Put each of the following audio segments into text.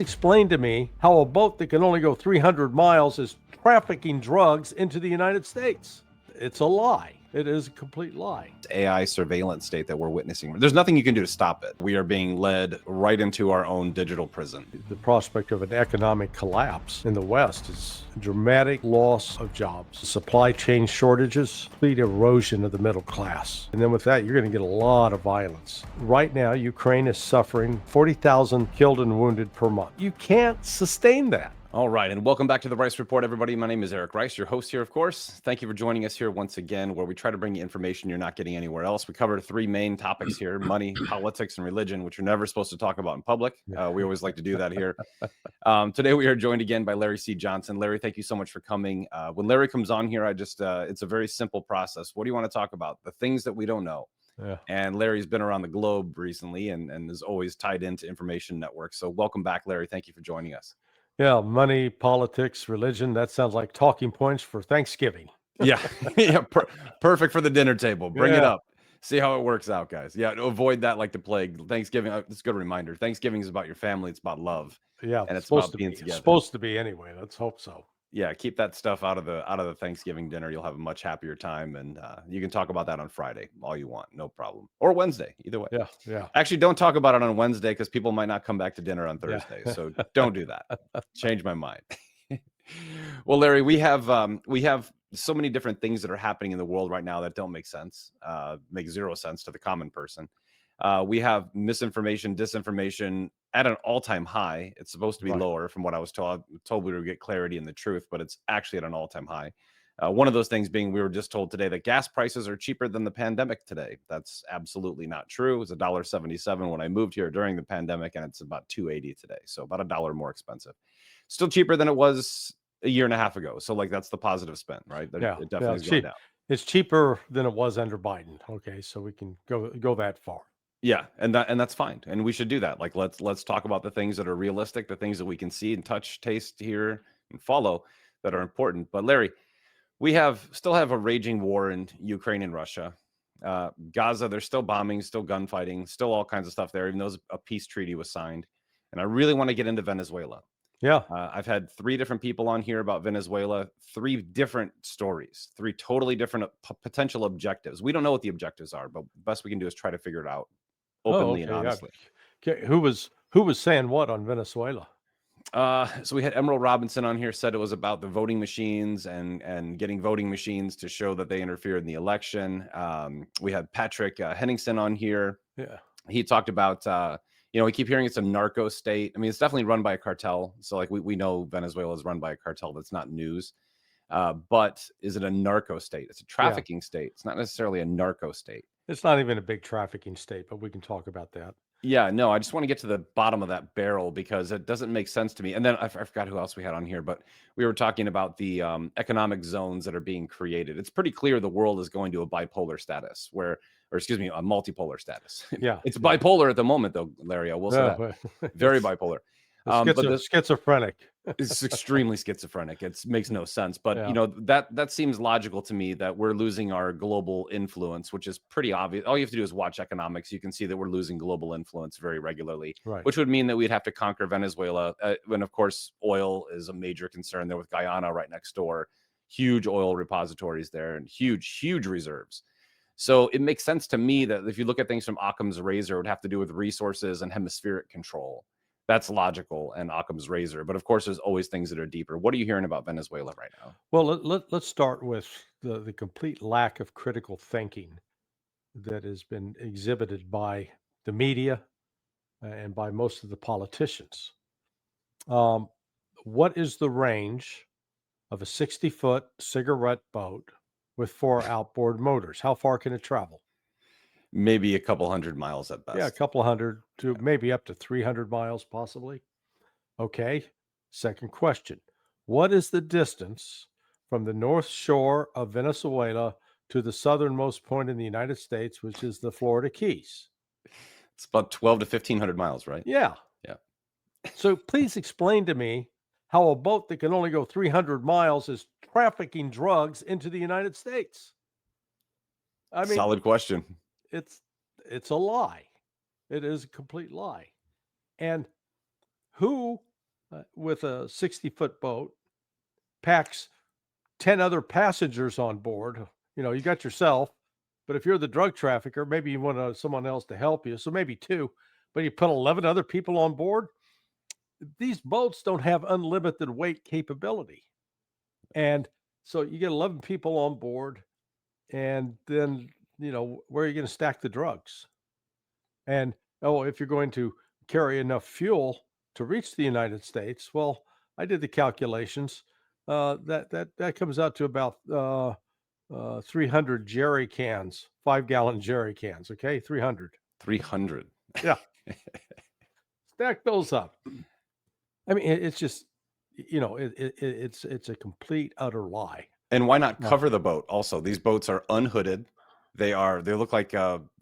Explain to me how a boat that can only go 300 miles is trafficking drugs into the United States. It's a lie. It is a complete lie. AI surveillance state that we're witnessing. There's nothing you can do to stop it. We are being led right into our own digital prison. The prospect of an economic collapse in the West is a dramatic loss of jobs, supply chain shortages, complete erosion of the middle class. And then with that, you're going to get a lot of violence. Right now, Ukraine is suffering 40,000 killed and wounded per month. You can't sustain that. All right, and welcome back to the Rice Report, everybody. My name is Eric Rice, your host here, of course. Thank you for joining us here once again, where we try to bring you information you're not getting anywhere else. We cover three main topics here: money, politics, and religion, which you're never supposed to talk about in public. We always like to do that here. Today, we are joined again by Larry C. Johnson. Larry, thank you so much for coming. When Larry comes on here, it's a very simple process. What do you want to talk about? The things that we don't know. Yeah. And Larry's been around the globe recently and is always tied into information networks. So welcome back, Larry. Thank you for joining us. Yeah, money, politics, religion, that sounds like talking points for Thanksgiving. Yeah, perfect for the dinner table. Bring it up. See how it works out, guys. Yeah, avoid that like the plague. Thanksgiving, it's a good reminder. Thanksgiving is about your family. It's about love. Yeah, and it's about being together. It's supposed to be anyway. Let's hope so. Yeah, keep that stuff out of the Thanksgiving dinner. You'll have a much happier time, and you can talk about that on Friday all you want, no problem, or Wednesday, either way. Yeah. Actually, don't talk about it on Wednesday because people might not come back to dinner on Thursday. Yeah. So don't do that. Change my mind. Well, Larry, we have so many different things that are happening in the world right now that don't make sense, make zero sense to the common person. We have misinformation, disinformation at an all-time high. It's supposed to be lower from what I was told. We would get clarity in the truth, but it's actually at an all-time high. One of those things being, we were just told today that gas prices are cheaper than the pandemic today. That's absolutely not true. It was $1.77 when I moved here during the pandemic, and it's about $2.80 today. So about $1 more expensive. Still cheaper than it was a year and a half ago. So like that's the positive spin, right? It definitely is going down. It's cheaper than it was under Biden. Okay, so we can go that far. Yeah, and that's fine, and we should do that. Like let's talk about the things that are realistic, the things that we can see and touch, taste, hear, and follow that are important. But Larry, we still have a raging war in Ukraine and Russia. Gaza, there's still bombing, still gunfighting, still all kinds of stuff there, even though a peace treaty was signed. And I really want to get into Venezuela. Yeah. I've had three different people on here about Venezuela, three different stories, three totally different potential objectives. We don't know what the objectives are, but the best we can do is try to figure it out openly and honestly. Yeah. Okay. Who was saying what on Venezuela? So we had Emerald Robinson on here, said it was about the voting machines and getting voting machines to show that they interfered in the election. We had Patrick Henningsen on here. Yeah. He talked about, we keep hearing it's a narco state. I mean, it's definitely run by a cartel. So like we know Venezuela is run by a cartel. That's not news. But is it a narco state? It's a trafficking state. It's not necessarily a narco state. It's not even a big trafficking state, but we can talk about that. Yeah, no, I just want to get to the bottom of that barrel because it doesn't make sense to me. And then I forgot who else we had on here, but we were talking about the economic zones that are being created. It's pretty clear the world is going to a bipolar status a multipolar status. Yeah. It's bipolar at the moment, though, Larry. I will say that. Very bipolar. Schizophrenic. It's extremely schizophrenic. It makes no sense. But, that seems logical to me that we're losing our global influence, which is pretty obvious. All you have to do is watch economics. You can see that we're losing global influence very regularly, which would mean that we'd have to conquer Venezuela. When, of course, oil is a major concern there with Guyana right next door. Huge oil repositories there and huge, huge reserves. So it makes sense to me that if you look at things from Occam's razor, it would have to do with resources and hemispheric control. That's logical and Occam's razor. But of course, there's always things that are deeper. What are you hearing about Venezuela right now? Well, let's start with the complete lack of critical thinking that has been exhibited by the media and by most of the politicians. What is the range of a 60-foot cigarette boat with 4 outboard motors? How far can it travel? Maybe a couple hundred miles at best. Yeah, a couple hundred to maybe up to 300 miles, possibly. Okay. Second question. What is the distance from the north shore of Venezuela to the southernmost point in the United States, which is the Florida Keys? It's about 12 to 1,500 miles, right? Yeah. Yeah. So please explain to me how a boat that can only go 300 miles is trafficking drugs into the United States. I mean, solid question. It's a lie. It is a complete lie. And who with a 60-foot boat, packs 10 other passengers on board. You got yourself, but if you're the drug trafficker, maybe you want someone else to help you. So maybe two, but you put 11 other people on board. These boats don't have unlimited weight capability. And so you get 11 people on board, and then, where are you going to stack the drugs? And, oh, if you're going to carry enough fuel to reach the United States, well, I did the calculations. That comes out to about 300 jerry cans, 5-gallon jerry cans. Okay, 300. 300. Yeah, stack those up. I mean, it's just, it's a complete utter lie. And why not cover the boat? Also, these boats are unhooded. They look like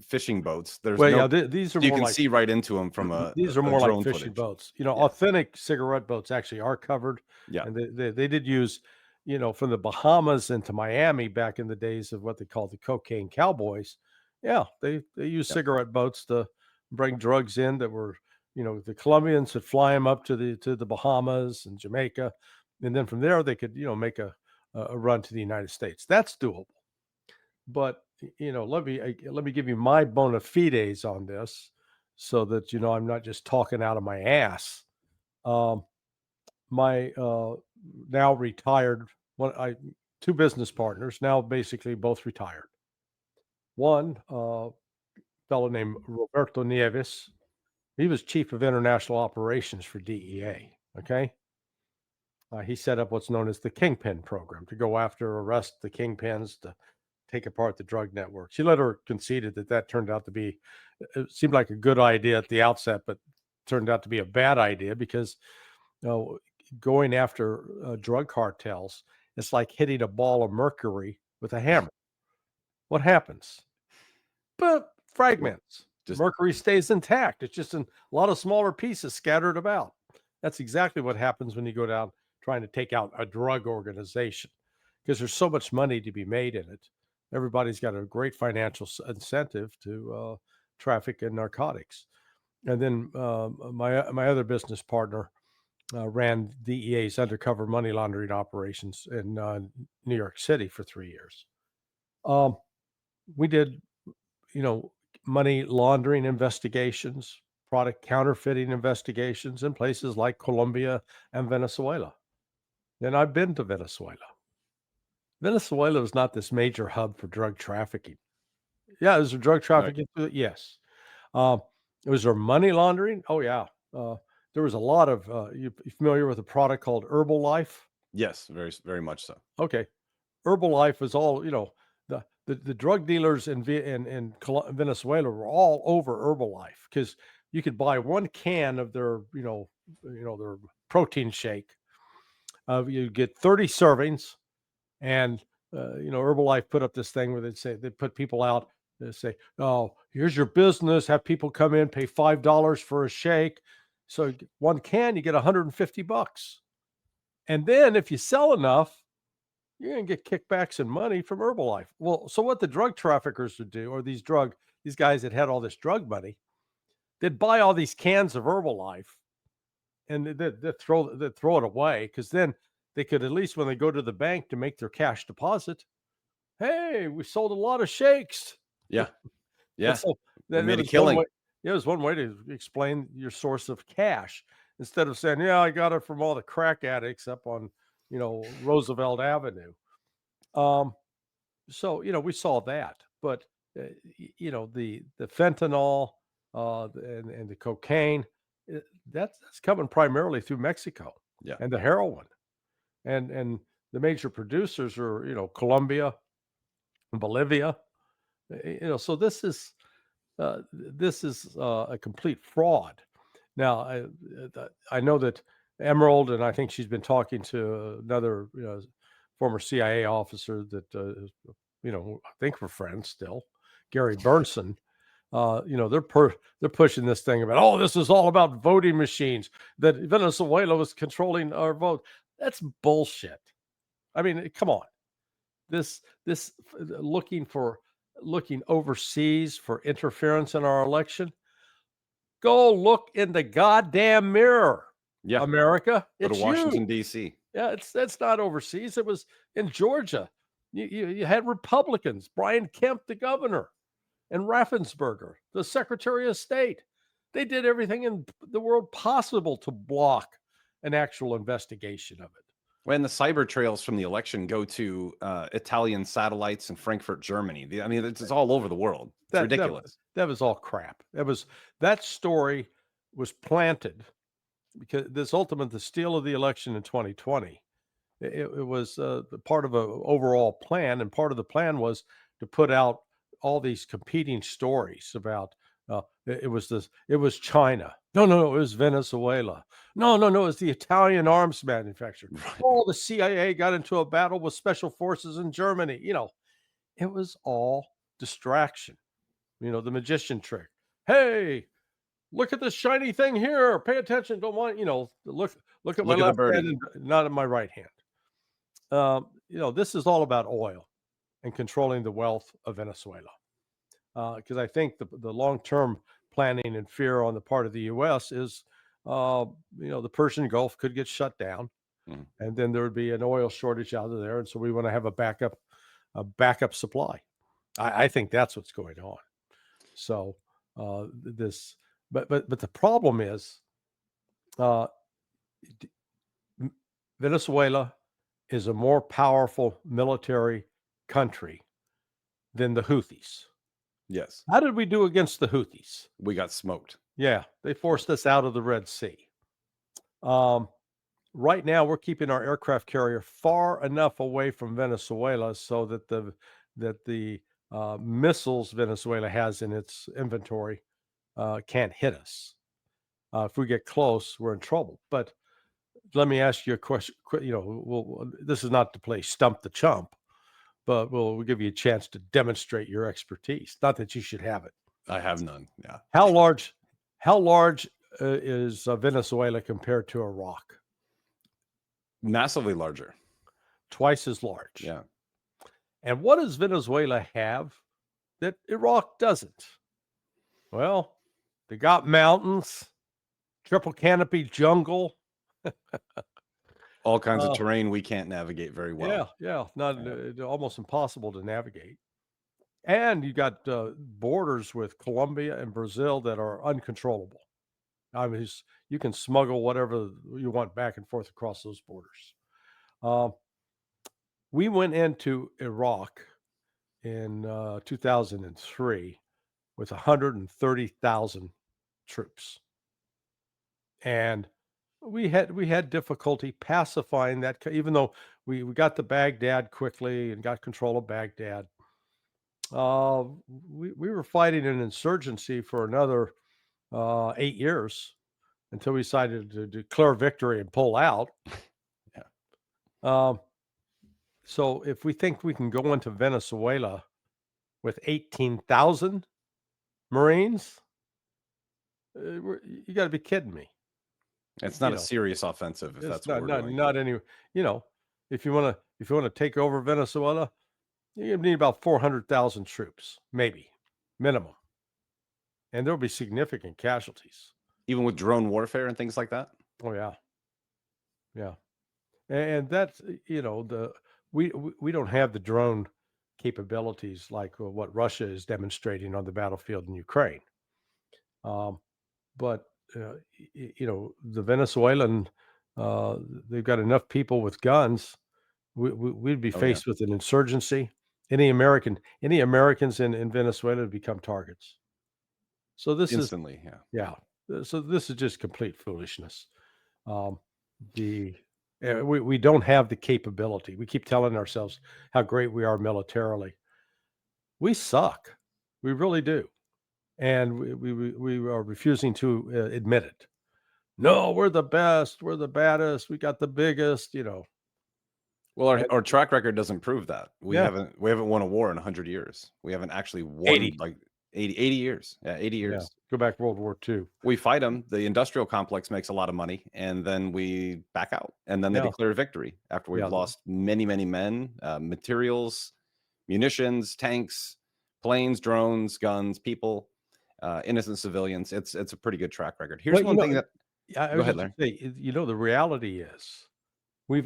fishing boats. There's Well, yeah, these are you more can like see right into them from these are more like drone fishing footage. boats. Authentic cigarette boats actually are covered. Yeah. And they did use, from the Bahamas into Miami back in the days of what they called the cocaine cowboys. Yeah, they used cigarette boats to bring drugs in that were, the Colombians would fly them up to the Bahamas and Jamaica, and then from there they could, make a run to the United States. That's doable. But let me give you my bona fides on this, so that I'm not just talking out of my ass. My now retired two business partners, now basically both retired. One fellow named Roberto Nieves, he was chief of international operations for DEA. Okay, he set up what's known as the Kingpin program to go after, arrest the kingpins, to take apart the drug networks. She later conceded that turned out to be, it seemed like a good idea at the outset, but turned out to be a bad idea, because going after drug cartels, it's like hitting a ball of mercury with a hammer. What happens? But fragments. Mercury stays intact. It's just in a lot of smaller pieces scattered about. That's exactly what happens when you go down trying to take out a drug organization, because there's so much money to be made in it. Everybody's got a great financial incentive to traffic in narcotics. And then my other business partner ran DEA's undercover money laundering operations in New York City for 3 years. We did, money laundering investigations, product counterfeiting investigations in places like Colombia and Venezuela. And I've been to Venezuela. Venezuela is not this major hub for drug trafficking. Yeah, is there drug trafficking? Right. Yes. Was there money laundering? Oh, yeah. There was a lot of, you familiar with a product called Herbalife? Yes, very, very much so. Okay. Herbalife was all, the drug dealers in Venezuela were all over Herbalife, because you could buy one can of their, their protein shake. You get 30 servings, and Herbalife put up this thing where they put people out. They say, "Oh, here's your business. Have people come in, pay $5 for a shake. So one can, you get $150. And then if you sell enough, you're going to get kickbacks and money from Herbalife." Well, so what the drug traffickers would do, or these guys that had all this drug money, they'd buy all these cans of Herbalife, and they'd throw it away, because then they could, at least when they go to the bank to make their cash deposit, hey, we sold a lot of shakes. Yeah. Yeah. So they made a killing. It was one way to explain your source of cash, instead of saying, yeah, I got it from all the crack addicts up on, Roosevelt Avenue. So, we saw that, but, the fentanyl and the cocaine, that's coming primarily through Mexico. Yeah. And the heroin. And the major producers are, Colombia and Bolivia. So this is a complete fraud. Now, I know that Emerald, and I think she's been talking to another former CIA officer that I think we're friends still, Gary Burnson. They're pushing this thing about, oh, this is all about voting machines, that Venezuela was controlling our vote. That's bullshit. I mean, come on. This looking overseas for interference in our election. Go look in the goddamn mirror. Yeah. America. Go to It's Washington, you. D.C. Yeah, that's not overseas. It was in Georgia. You had Republicans, Brian Kemp, the governor, and Raffensperger, the Secretary of State. They did everything in the world possible to block an actual investigation of it. When the cyber trails from the election go to Italian satellites in Frankfurt, Germany. I mean, it's all over the world. It's ridiculous. That was all crap. That story was planted because the steal of the election in 2020. It was part of an overall plan, and part of the plan was to put out all these competing stories about it was China. No, it was Venezuela. No, it was the Italian arms manufacturer. Right. Oh, the CIA got into a battle with special forces in Germany. It was all distraction. The magician trick. Hey, look at this shiny thing here. Pay attention. Don't want, look at my Look at the left birdie. hand and not at my right hand. This is all about oil and controlling the wealth of Venezuela. Because I think the long-term planning and fear on the part of the U.S. is, the Persian Gulf could get shut down, and then there would be an oil shortage out of there, and so we want to have a backup supply. I think that's what's going on. So but the problem is, Venezuela is a more powerful military country than the Houthis. Yes. How did we do against the Houthis? We got smoked. Yeah, they forced us out of the Red Sea. Right now, we're keeping our aircraft carrier far enough away from Venezuela so that the missiles Venezuela has in its inventory can't hit us. If we get close, we're in trouble. But let me ask you a question. This is not to play stump the chump, but we'll give you a chance to demonstrate your expertise. Not that you should have it. I have none. Yeah. How large is Venezuela compared to Iraq? Massively larger. Twice as large. Yeah. And what does Venezuela have that Iraq doesn't? Well, they got mountains, triple canopy jungle. All kinds of terrain we can't navigate very well. Yeah. Almost impossible to navigate. And you got borders with Colombia and Brazil that are uncontrollable. I mean, you can smuggle whatever you want back and forth across those borders. We went into Iraq in 2003 with 130,000 troops, and we had difficulty pacifying that. Even though we got to Baghdad quickly and got control of Baghdad, we were fighting an insurgency for another 8 years until we decided to declare victory and pull out. Yeah. So if we think we can go into Venezuela with 18,000 Marines, you got to be kidding me. It's not a serious offensive if that's what we're doing. Not any. If you want to take over Venezuela, you need about 400,000 troops, maybe minimum, and there'll be significant casualties. Even with drone warfare and things like that. Oh yeah, and that's we don't have the drone capabilities like what Russia is demonstrating on the battlefield in Ukraine. But the Venezuelan, they've got enough people with guns. We'd be faced with an insurgency. Any Americans in Venezuela would become targets. So this instantly, yeah. So this is just complete foolishness. We don't have the capability. We keep telling ourselves how great we are militarily. We suck. We really do. And we are refusing to admit it. No, we're the best. We're the baddest. We got the biggest, Well, our track record doesn't prove that. We haven't won a war in 100 years. We haven't actually won 80. like 80 years. Yeah, 80 years. Yeah. Go back to World War II. We fight them. The industrial complex makes a lot of money, and then we back out, and then they declare victory after we've lost many, many men, materials, munitions, tanks, planes, drones, guns, people, innocent civilians. It's a pretty good track record. Here's one thing that I Go was ahead, just Larry. gonna say, the reality is we've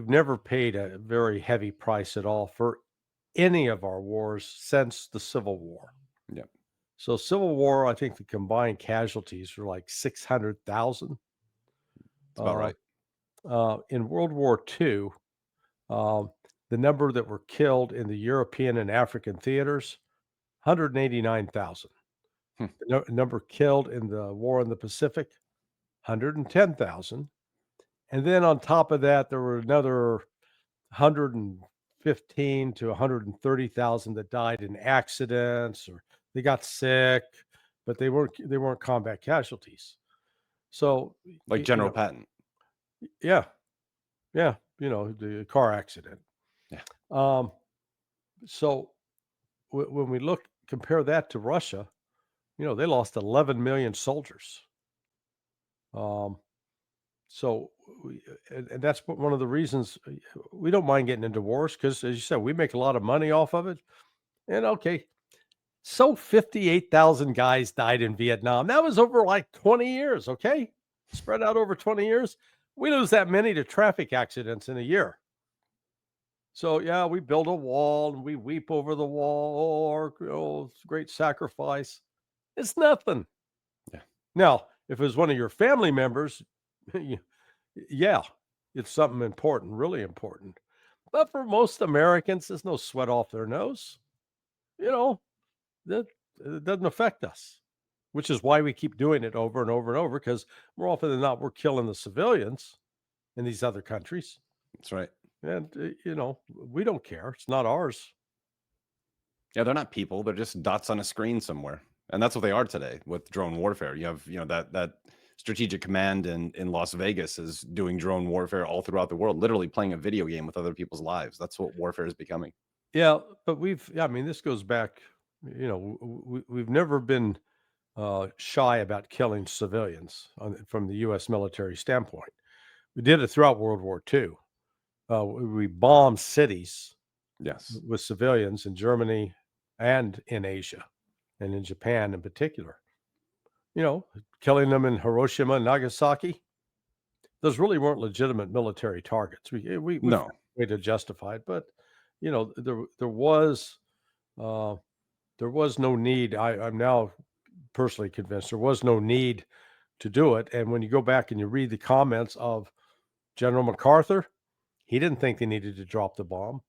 never paid a very heavy price at all for any of our wars since the Civil War. Yeah, So Civil War, I think the combined casualties were like 600,000. it's about Uh, right. in World War II, um, the number that were killed in the European and African theaters, 189,000. Hmm. The number killed in the war in the Pacific, 110,000. And then on top of that, there were another 115 to 130,000 that died in accidents or they got sick, but they weren't combat casualties. So, Like General Patton. yeah, yeah, the car accident. Yeah, Um, so when we compare that to Russia, they lost 11 million soldiers. Um, so, and that's one of the reasons we don't mind getting into wars because, as you said, we make a lot of money off of it. And okay, so 58,000 guys died in Vietnam. That was over like 20 years. Okay, spread out over 20 years. We lose that many to traffic accidents in a year. So yeah, we build a wall and we weep over the wall. Or it's a great sacrifice. It's nothing. yeah, Now, if it was one of your family members, yeah, it's something important, really important. But for most Americans, there's no sweat off their nose. You know, that it doesn't affect us, which is why we keep doing it over and over and over. Because more often than not, we're killing the civilians in these other countries, that's right. and we don't care. It's not ours. Yeah, they're not people; they're just dots on a screen somewhere, and that's what they are today with drone warfare. You have, that strategic command in Las Vegas is doing drone warfare all throughout the world, literally playing a video game with other people's lives. That's what warfare is becoming. Yeah, but I mean, this goes back. We've never been shy about killing civilians from the U.S. military standpoint. We did it throughout World War II. We bombed cities Yes, with civilians in Germany and in Asia and in Japan in particular. Killing them in Hiroshima and Nagasaki. Those really weren't legitimate military targets. We found no, a way to justify it, but uh, there was no need. I'm now personally convinced there was no need to do it. And when you go back and you read the comments of General MacArthur, he didn't think they needed to drop the bomb.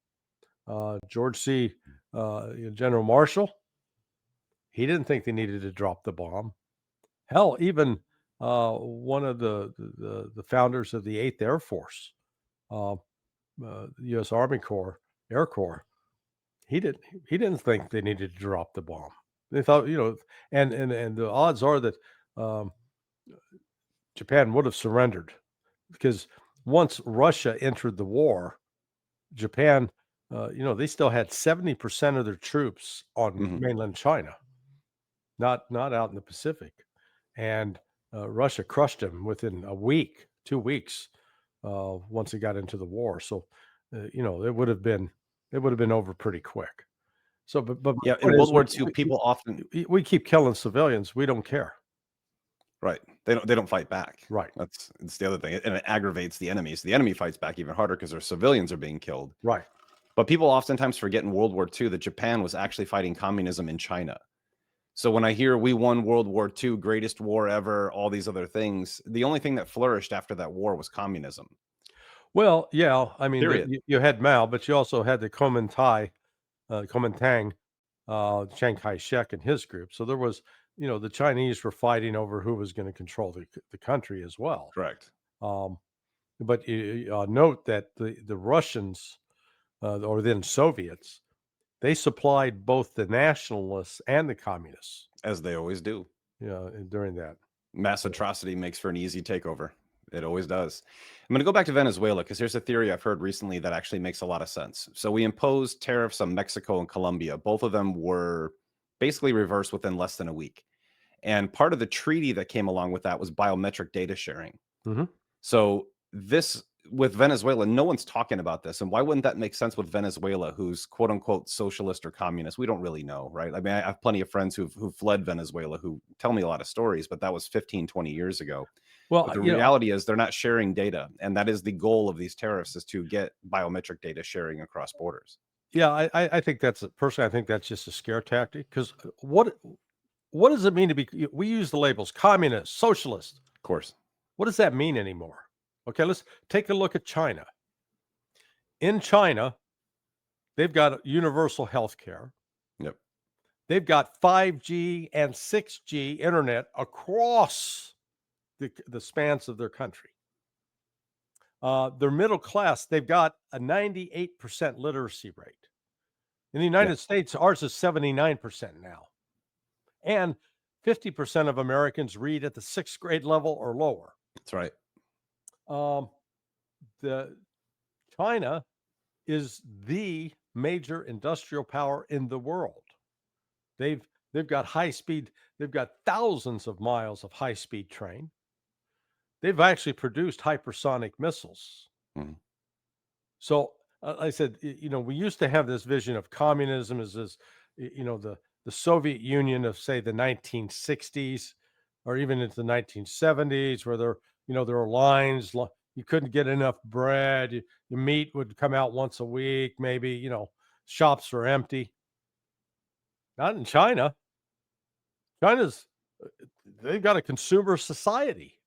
George C. General Marshall, he didn't think they needed to drop the bomb. Hell, even one of the founders of the 8th Air Force, uh, the U.S. Army Corps, Air Corps, he didn't he didn't think they needed to drop the bomb. They thought, and the odds are that um, Japan would have surrendered because once Russia entered the war, Japan, they still had 70% of their troops on hmm mainland China, not out in the Pacific, and Russia crushed them within a week, 2 weeks, once it got into the war. So, it would have been over pretty quick. So, but my yeah. In point World is, War II, people often we keep killing civilians. We don't care. right. They don't fight back. Right. It's the other thing, and it aggravates the enemy. So the enemy fights back even harder because their civilians are being killed. Right. But people oftentimes forget in World War II that Japan was actually fighting communism in China. So when I hear we won World War II, greatest war ever, all these other things, the only thing that flourished after that war was communism. Well, yeah. I mean, Period. you had Mao, but you also had the Kuomintang, Chiang Kai-shek and his group. So there was, the Chinese were fighting over who was going to control the country as well. Correct. Um, but note that the Russians, or then Soviets, they supplied both the nationalists and the communists. As they always do. During that. Mass atrocity makes for an easy takeover. It always does. I'm going to go back to Venezuela because here's a theory I've heard recently that actually makes a lot of sense. So we imposed tariffs on Mexico and Colombia. Both of them were basically reversed within less than a week. And part of the treaty that came along with that was biometric data sharing. Mhm. So this with Venezuela, no one's talking about this. And why wouldn't that make sense with Venezuela, who's quote unquote socialist or communist? We don't really know, right? I mean, I have plenty of friends who fled Venezuela who tell me a lot of stories, but that was 15, 20 years ago. Well, But the reality is they're not sharing data. And that is the goal of these tariffs, is to get biometric data sharing across borders. yeah, I think personally, I think that's just a scare tactic. Because what does it mean to be? We use the labels communist, socialist. Of course. What does that mean anymore? Okay, let's take a look at China. In China, they've got universal health care. Yep. They've got 5G and 6G internet across the spans of their country. Their middle class, they've got a 98% literacy rate. In the United States, ours is 79% now. And 50% of Americans read at the 6th grade level or lower. That's right. The China is the major industrial power in the world. They've got high speed, they've got thousands of miles of high speed train. They've actually produced hypersonic missiles. Mhm. So I said, we used to have this vision of communism as this, the Soviet Union of, say, the 1960s or even into the 1970s, where there were lines. You couldn't get enough bread. Your meat would come out once a week, maybe, shops were empty. Not in China. They've got a consumer society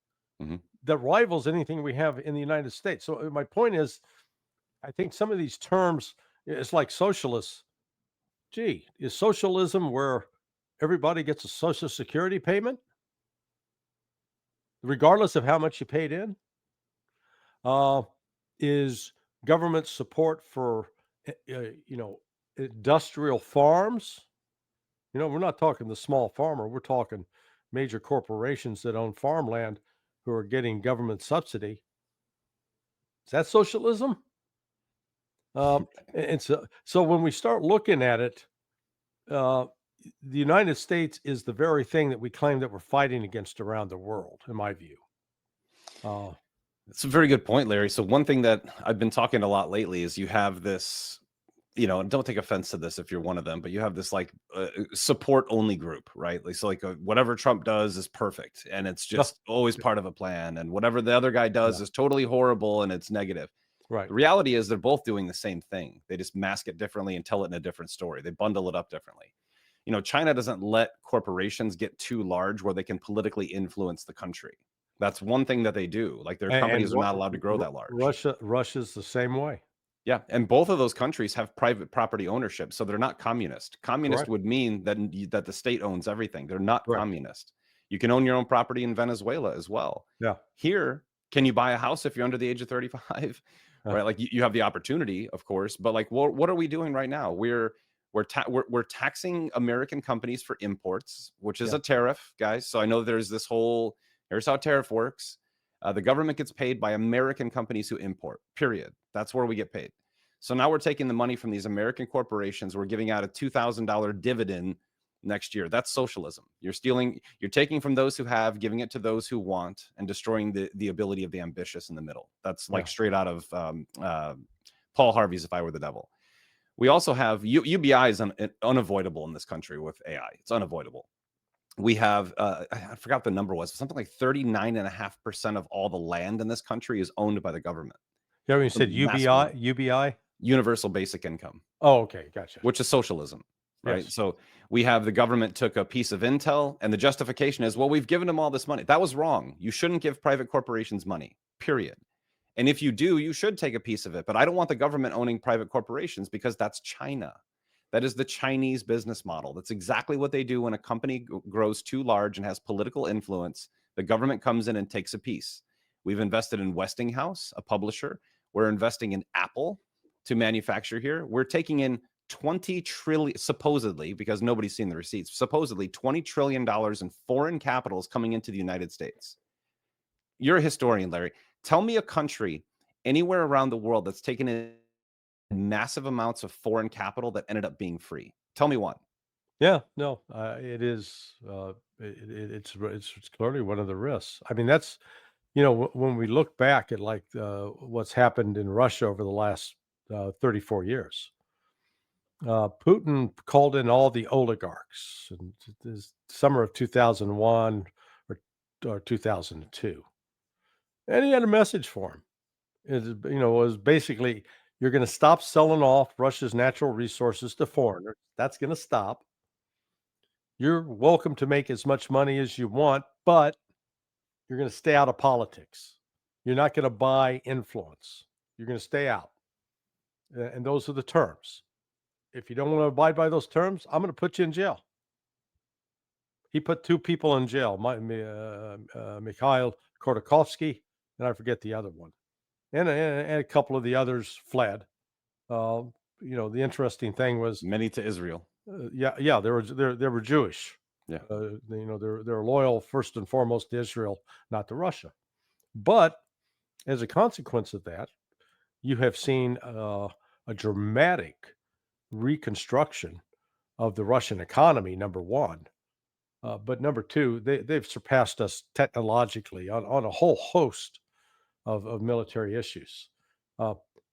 Mhm. that rivals anything we have in the United States. So my point is, I think some of these terms, it's like socialists. Gee, is socialism where everybody gets a social security payment, regardless of how much you paid in? Is government support for, industrial farms? We're not talking the small farmer. We're talking major corporations that own farmland who are getting government subsidy. Is that socialism? And so when we start looking at it, the United States is the very thing that we claim that we're fighting against around the world, in my view. It's a very good point, Larry. So one thing that I've been talking a lot lately is you have this, and don't take offense to this if you're one of them, but you have this like support only group, right? Like, so like whatever Trump does is perfect and it's just always part of a plan, and whatever the other guy does is totally horrible and it's negative. Right. The reality is they're both doing the same thing. They just mask it differently and tell it in a different story. They bundle it up differently. China doesn't let corporations get too large where they can politically influence the country. That's one thing that they do. Like, their companies are not allowed to grow that large. Russia's the same way. Yeah, and both of those countries have private property ownership, so they're not communist. Communist Correct. would mean that the state owns everything. They're not Correct. communist. You can own your own property in Venezuela as well. Yeah. Here, can you buy a house if you're under the age of 35? Right? Like, you have the opportunity, of course, but like, what are we doing right now? We're taxing American companies for imports, which is a tariff, guys. So I know there's this whole, here's how tariff works. The government gets paid by American companies who import, period. That's where we get paid. So now we're taking the money from these American corporations. We're giving out a $2,000 dividend next year. That's socialism. You're taking from those who have, giving it to those who want, and destroying the ability of the ambitious in the middle. That's like straight out of Paul Harvey's If I Were the Devil. We also have UBI is unavoidable in this country with AI. It's unavoidable. We have, I forgot what the number was, something like 39.5% of all the land in this country is owned by the government. Yeah, when you said UBI? Universal Basic Income. Oh, okay, gotcha. Which is socialism, right? Yes. So we have the government took a piece of intel, and the justification is, well, we've given them all this money. That was wrong. You shouldn't give private corporations money, period. And if you do, you should take a piece of it. But I don't want the government owning private corporations, because that's China. That is the Chinese business model. That's exactly what they do when a company grows too large and has political influence. The government comes in and takes a piece. We've invested in Westinghouse, a publisher. We're investing in Apple to manufacture here. We're taking in 20 trillion, supposedly, because nobody's seen the receipts, supposedly $20 trillion in foreign capitals coming into the United States. You're a historian, Larry. Tell me a country anywhere around the world that's taken in massive amounts of foreign capital that ended up being free. Tell me one. Yeah, no, it is. It's clearly one of the risks. I mean, that's When we look back at like what's happened in Russia over the last 34 years, Putin called in all the oligarchs in the summer of 2001 or 2002, and he had a message for him. Was basically, you're going to stop selling off Russia's natural resources to foreigners. That's going to stop. You're welcome to make as much money as you want, but you're going to stay out of politics. You're not going to buy influence. You're going to stay out. And those are the terms. If you don't want to abide by those terms, I'm going to put you in jail. He put 2 people in jail, Mikhail Khodorkovsky, and I forget the other one. And a couple of the others fled. The interesting thing was Many to Israel. they were Jewish. Yeah. They're loyal first and foremost to Israel, not to Russia. But as a consequence of that, you have seen a dramatic reconstruction of the Russian economy, number one. But number two, they've surpassed us technologically on a whole host of military issues.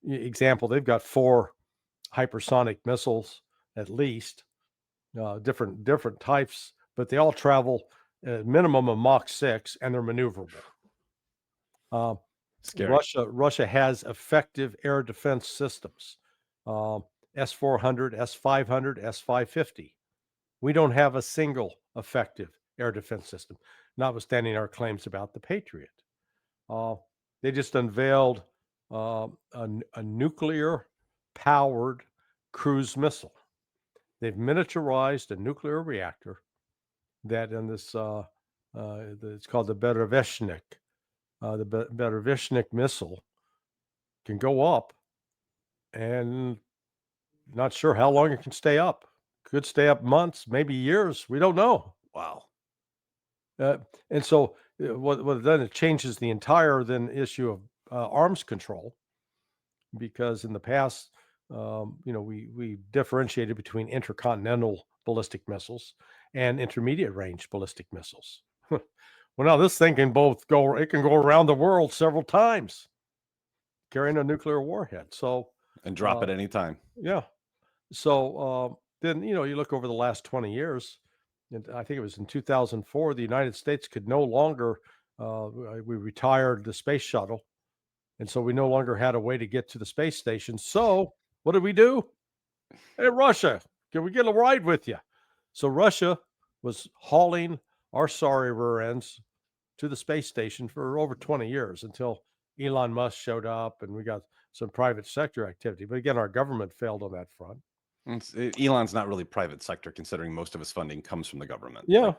Example, they've got 4 hypersonic missiles at least, different types, but they all travel a minimum of Mach 6, and they're maneuverable. Scary. Russia has effective air defense systems, S-400, S-500, S-550. We don't have a single effective air defense system, notwithstanding our claims about the Patriot. They just unveiled a nuclear-powered cruise missile. They've miniaturized a nuclear reactor that in this, it's called the Biometric. The Biometric missile can go up, and not sure how long it can stay up. Could stay up months, maybe years. We don't know. Wow. And so what then it changes the entire issue of arms control, because in the past, we differentiated between intercontinental ballistic missiles and intermediate range ballistic missiles. Well, now this thing can both go. It can go around the world several times, carrying a nuclear warhead. And drop at any time. Yeah. So then you look over the last 20 years, and I think it was in 2004, the United States could no longer. We retired the space shuttle, and so we no longer had a way to get to the space station. So what did we do? Hey, Russia, can we get a ride with you? So Russia was hauling our sorry rear ends to the space station for over 20 years until Elon Musk showed up and we got some private sector activity. But again, our government failed on that front. Elon's not really private sector, considering most of his funding comes from the government. Yeah.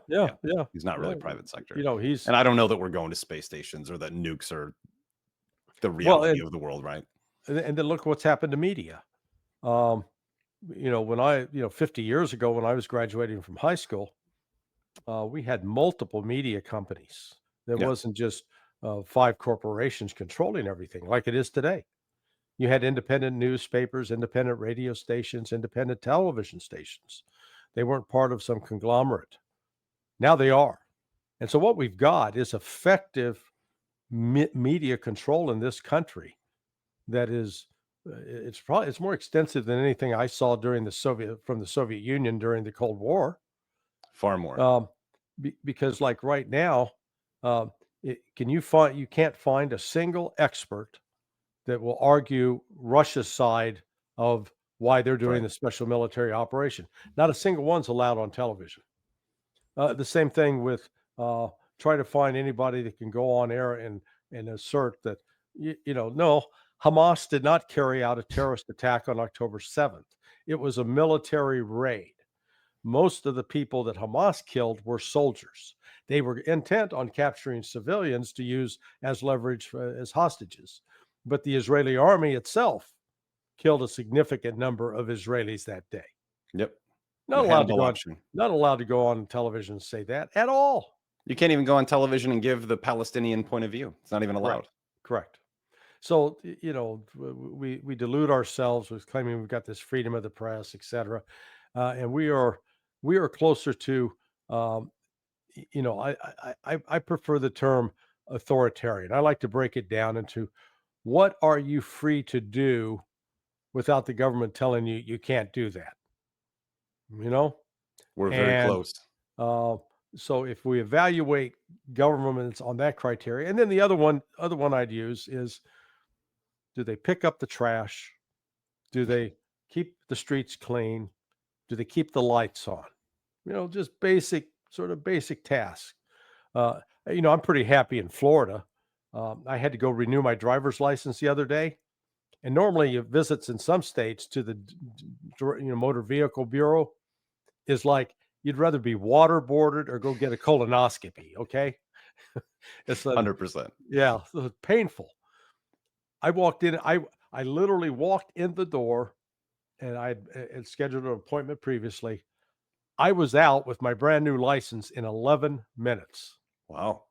He's not really private sector. And I don't know that we're going to space stations or that nukes are the reality of the world, right? And then look what's happened to media. When 50 years ago, when I was graduating from high school, we had multiple media companies. There wasn't just 5 corporations controlling everything like it is today. You had independent newspapers, independent radio stations, independent television stations. They weren't part of some conglomerate. Now they are. And so what we've got is effective media control in this country that is, it's more extensive than anything I saw from the Soviet Union during the Cold War. Far more. Because like right now, you can't find a single expert that will argue Russia's side of why they're doing the special military operation. Not a single one's allowed on television. The same thing with try to find anybody that can go on air and assert that, no, Hamas did not carry out a terrorist attack on October 7th. It was a military raid. Most of the people that Hamas killed were soldiers. They were intent on capturing civilians to use as leverage as hostages. But the Israeli army itself killed a significant number of Israelis that day. Yep. Not allowed to go on television and say that at all. You can't even go on television and give the Palestinian point of view. It's not even allowed. Correct. So, we delude ourselves with claiming we've got this freedom of the press, et cetera. And we are closer to, I prefer the term authoritarian. I like to break it down into what are you free to do without the government telling you you can't do that, you know? We're very And close. uh, so if we evaluate governments on that criteria, and then the other one I'd use is, do they pick up the trash? Do they keep the streets clean? Do they keep the lights on? Just basic tasks. I'm pretty happy in Florida. I had to go renew my driver's license the other day, and normally visits in some states to the motor vehicle bureau is like you'd rather be waterboarded or go get a colonoscopy. Okay, it's a 100%. yeah, it's painful. I walked in. I literally walked in the door, and I had scheduled an appointment previously. I was out with my brand new license in 11 minutes, Wow.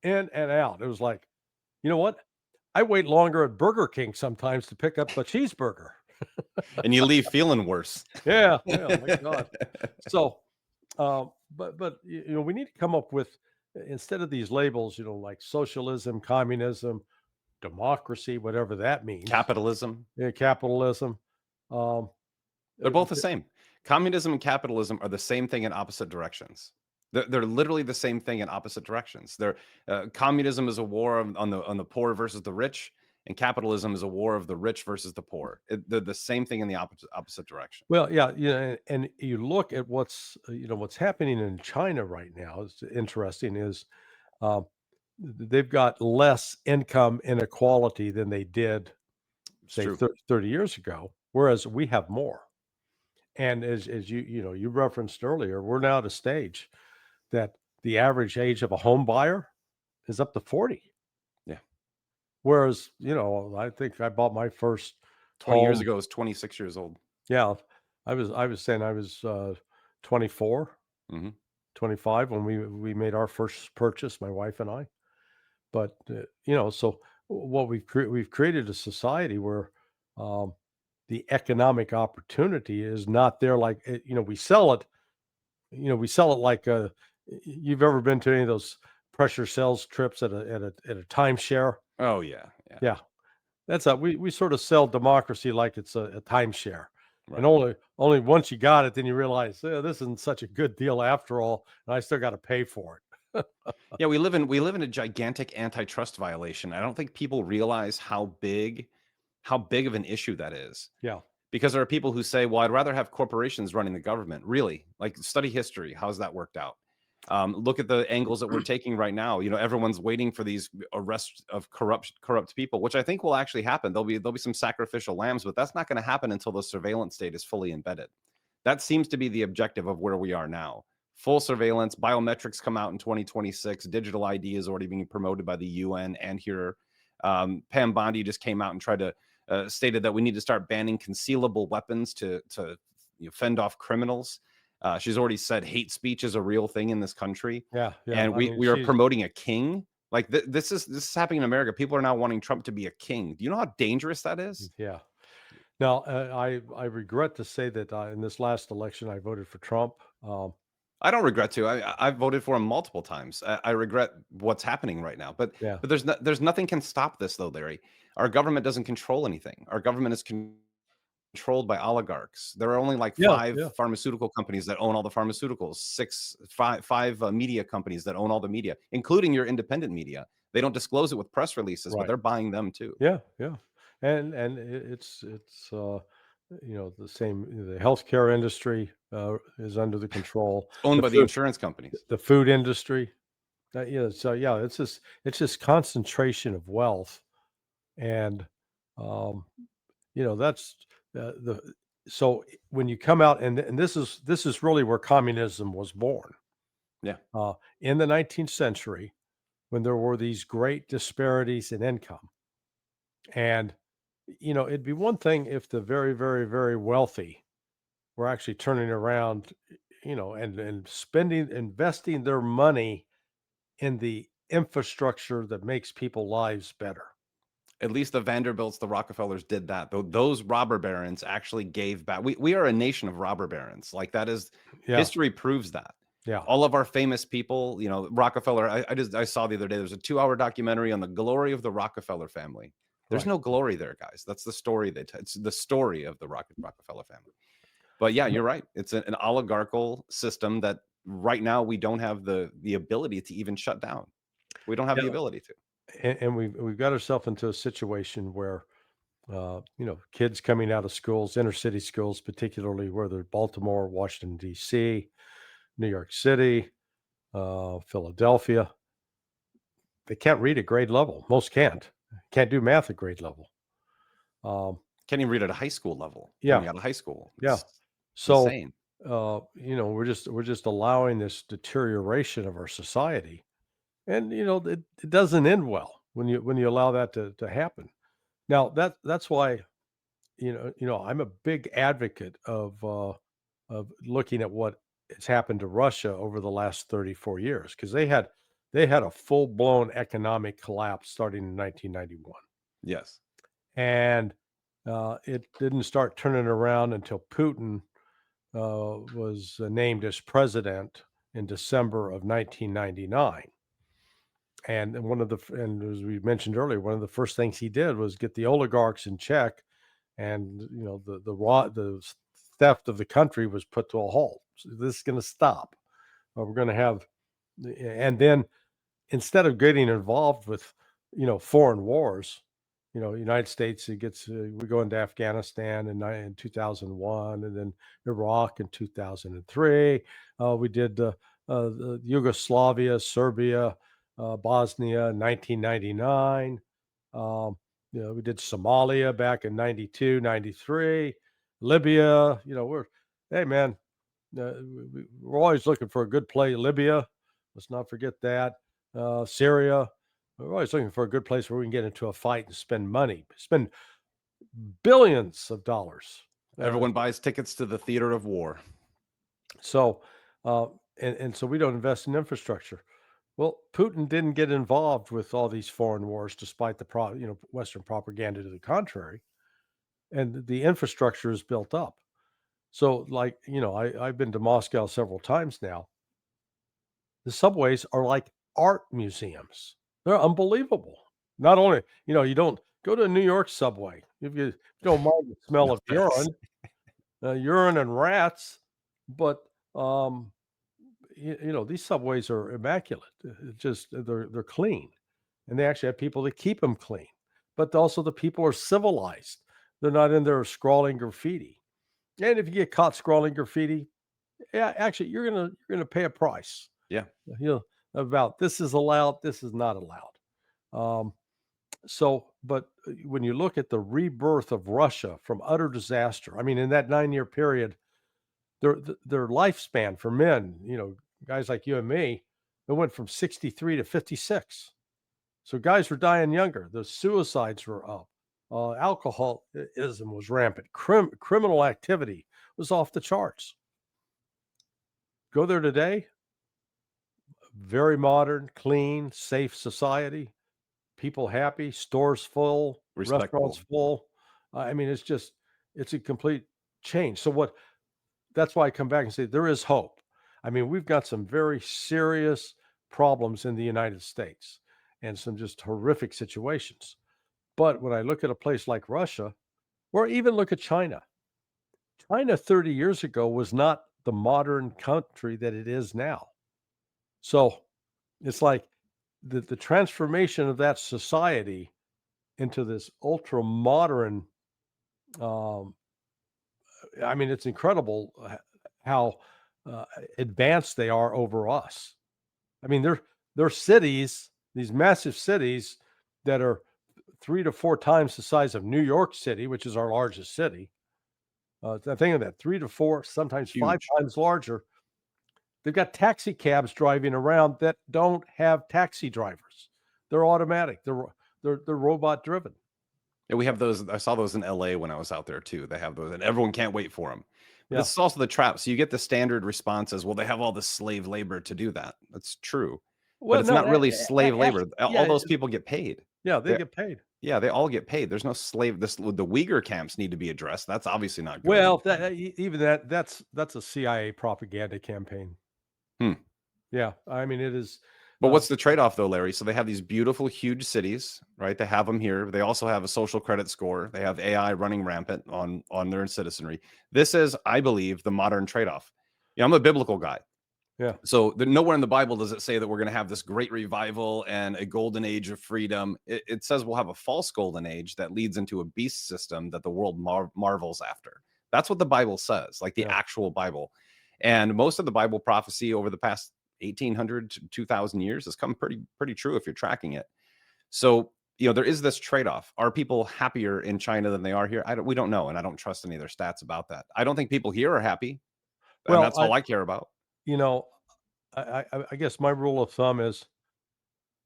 in and out. It was like, you know what? I wait longer at Burger King sometimes to pick up a cheeseburger. And you leave feeling worse. Yeah, yeah, my God. So, but we need to come up with, instead of these labels, like socialism, communism, democracy, whatever that means, Capitalism. yeah, capitalism. Um, They're uh, both the same. Communism and capitalism are the same thing in opposite directions. They're literally the same thing in opposite directions. Communism is a war on the poor versus the rich, and capitalism is a war of the rich versus the poor. They're the same thing in the opposite direction. well, yeah, and you look at what's happening in China right now. Is interesting. Is um, they've got less income inequality than they did, It's say, true. 30 years ago, whereas we have more. And as you referenced earlier, we're now at a stage that the average age of a home buyer is up to 40. Yeah. Whereas, I think I bought my first 20 years home. ago, I was 26 years old. Yeah, I was saying I was 24, Hmm. 25 when we made our first purchase, my wife and I. But so what we've created a society where um, the economic opportunity is not there. Like we sell it. We sell it like you've ever been to any of those pressure sales trips at a timeshare? Oh, yeah. Yeah. Yeah, that's we sort of sell democracy like it's a timeshare, and Right. only once you got it, then you realize, this isn't such a good deal after all, and I still got to pay for it. Yeah, we live in a gigantic antitrust violation. I don't think people realize how big of an issue that is. Yeah, Because there are people who say, well, I'd rather have corporations running the government. Really? Like, study history. How's that worked out? Look at the angles that we're taking right now. Everyone's waiting for these arrests of corrupt people, which I think will actually happen. There'll be some sacrificial lambs, but that's not going to happen until the surveillance state is fully embedded. That seems to be the objective of where we are now. Full surveillance. Biometrics come out in 2026. Digital ID is already being promoted by the UN and here. Pam Bondi just came out and tried to stated that we need to start banning concealable weapons to fend off criminals. She's already said hate speech is a real thing in this country, yeah, yeah. and I mean, we are promoting a king. Like this is happening in America. People are now wanting Trump to be a king. Do you know how dangerous that is? yeah. Now, I regret to say that in this last election, I voted for Trump. I don't regret to. I've voted for him multiple times. I regret what's happening right now, but Yeah, but there's nothing can stop this though, Larry. Our government doesn't control anything. Our government is controlled by oligarchs. There are only like yeah, five yeah. pharmaceutical companies that own all the pharmaceuticals, five media companies that own all the media, including your independent media. They don't disclose it with press releases, but Right. they're buying them too. Yeah, yeah. And it's the same. The healthcare industry is under the control. Owned The by the food insurance companies. the food industry. Yeah. So yeah, it's just concentration of wealth, and um, that's the so when you come out, and this is really where communism was born, Yeah. in the 19th century, when there were these great disparities in income. And it'd be one thing if the very, very, very wealthy were actually turning around, and investing their money in the infrastructure that makes people's lives better. At least the Vanderbilts, the Rockefellers did that. Those robber barons actually gave back. We are a nation of robber barons. Like that is Yeah, history proves that. Yeah. All of our famous people, Rockefeller. I saw the other day, there's a 2-hour documentary on the glory of the Rockefeller family. There's Right. no glory there, guys. That's the story it's the story of the Rockefeller family. But yeah, you're right. It's an oligarchical system that right now we don't have the ability to even shut down. We don't have the Yeah. ability to. And we've got ourselves into a situation where kids coming out of schools, inner city schools, particularly where they're Baltimore, Washington D.C., New York City, Philadelphia, they can't read at grade level. Most can't do math at grade level. Can't even read at a high school level. Yeah. Coming out of high school. Yeah. It's So insane. we're just allowing this deterioration of our society, and it doesn't end well when you allow that to happen. Now that's why I'm a big advocate of looking at what has happened to Russia over the last 34 years, because they had a full blown economic collapse starting in 1991, Yes. and it didn't start turning around until Putin was named as president in December of 1999. And and as we mentioned earlier, one of the first things he did was get the oligarchs in check, and the theft of the country was put to a halt. So this is going to stop. We're going to have, and then instead of getting involved with foreign wars, United States, we go into Afghanistan in 2001, and then Iraq in 2003. We did the Yugoslavia, Serbia, Bosnia in 1999. We did Somalia back in 92, 93. Libya, hey man, we're always looking for a good play. Libya, let's not forget that. Syria, we're always looking for a good place where we can get into a fight and spend billions of dollars. Everyone buys tickets to the theater of war. So, and so we don't invest in infrastructure. Well, Putin didn't get involved with all these foreign wars, despite the Western propaganda to the contrary, and the infrastructure is built up. So, like I've been to Moscow several times now. The subways are like art museums. They're unbelievable. Not only, you don't go to a New York subway if you don't mind the smell No of thanks. urine and rats, but these subways are immaculate. Just they're clean, and they actually have people that keep them clean. But also the people are civilized. They're not in there scrawling graffiti. And if you get caught scrawling graffiti, yeah, actually you're gonna pay a price. Yeah. About this is allowed, this is not allowed. Um, but when you look at the rebirth of Russia from utter disaster, I mean, in that 9-year period, their lifespan for men, guys like you and me, it went from 63 to 56. So guys were dying younger. The suicides were up. Alcoholism was rampant. Criminal activity was off the charts. Go there today, very modern, clean, safe society. People happy, stores full, Respectable. restaurants full. I mean, it's a complete change. So that's why I come back and say there is hope. I mean, we've got some very serious problems in the United States and some just horrific situations. But when I look at a place like Russia, or even look at China, China 30 years ago was not the modern country that it is now. So it's like the transformation of that society into this ultra modern, um, I mean, it's incredible how advanced they are over us. I mean, they're cities, these massive cities that are 3 to 4 times the size of New York City, which is our largest city. Think of that, 3 to 4, sometimes 5 Huge. times larger. They've got taxi cabs driving around that don't have taxi drivers. They're automatic. They're robot driven. Yeah, we have those. I saw those in LA when I was out there too. They have those, and everyone can't wait for them. But Yeah. this is also the trap. So you get the standard responses. Well, they have all the slave labor to do that. That's true, but Well, it's no, not really slave labor. yeah, All those people get paid. yeah, they They, get paid. yeah, they all get paid. There's no slave. The Uyghur camps need to be addressed. That's obviously not good. Well, even that's a CIA propaganda campaign. Hmm. Yeah, I mean, it is. But what's the trade-off though, Larry? So they have these beautiful, huge cities, right? They have them here. They also have a social credit score. They have AI running rampant on their citizenry. This is, I believe, the modern trade-off. Yeah, I'm a biblical guy. Yeah. So nowhere in the Bible does it say that we're going to have this great revival and a golden age of freedom. It says we'll have a false golden age that leads into a beast system that the world marvels after. That's what the Bible says, like the Yeah. actual Bible. And most of the Bible prophecy over the past 1800 to 2000 years has come pretty true if you're tracking it. So, there is this trade-off. Are people happier in China than they are here? We don't know, and I don't trust any of their stats about that. I don't think people here are happy, and Well, that's all I care about. you know, I guess my rule of thumb is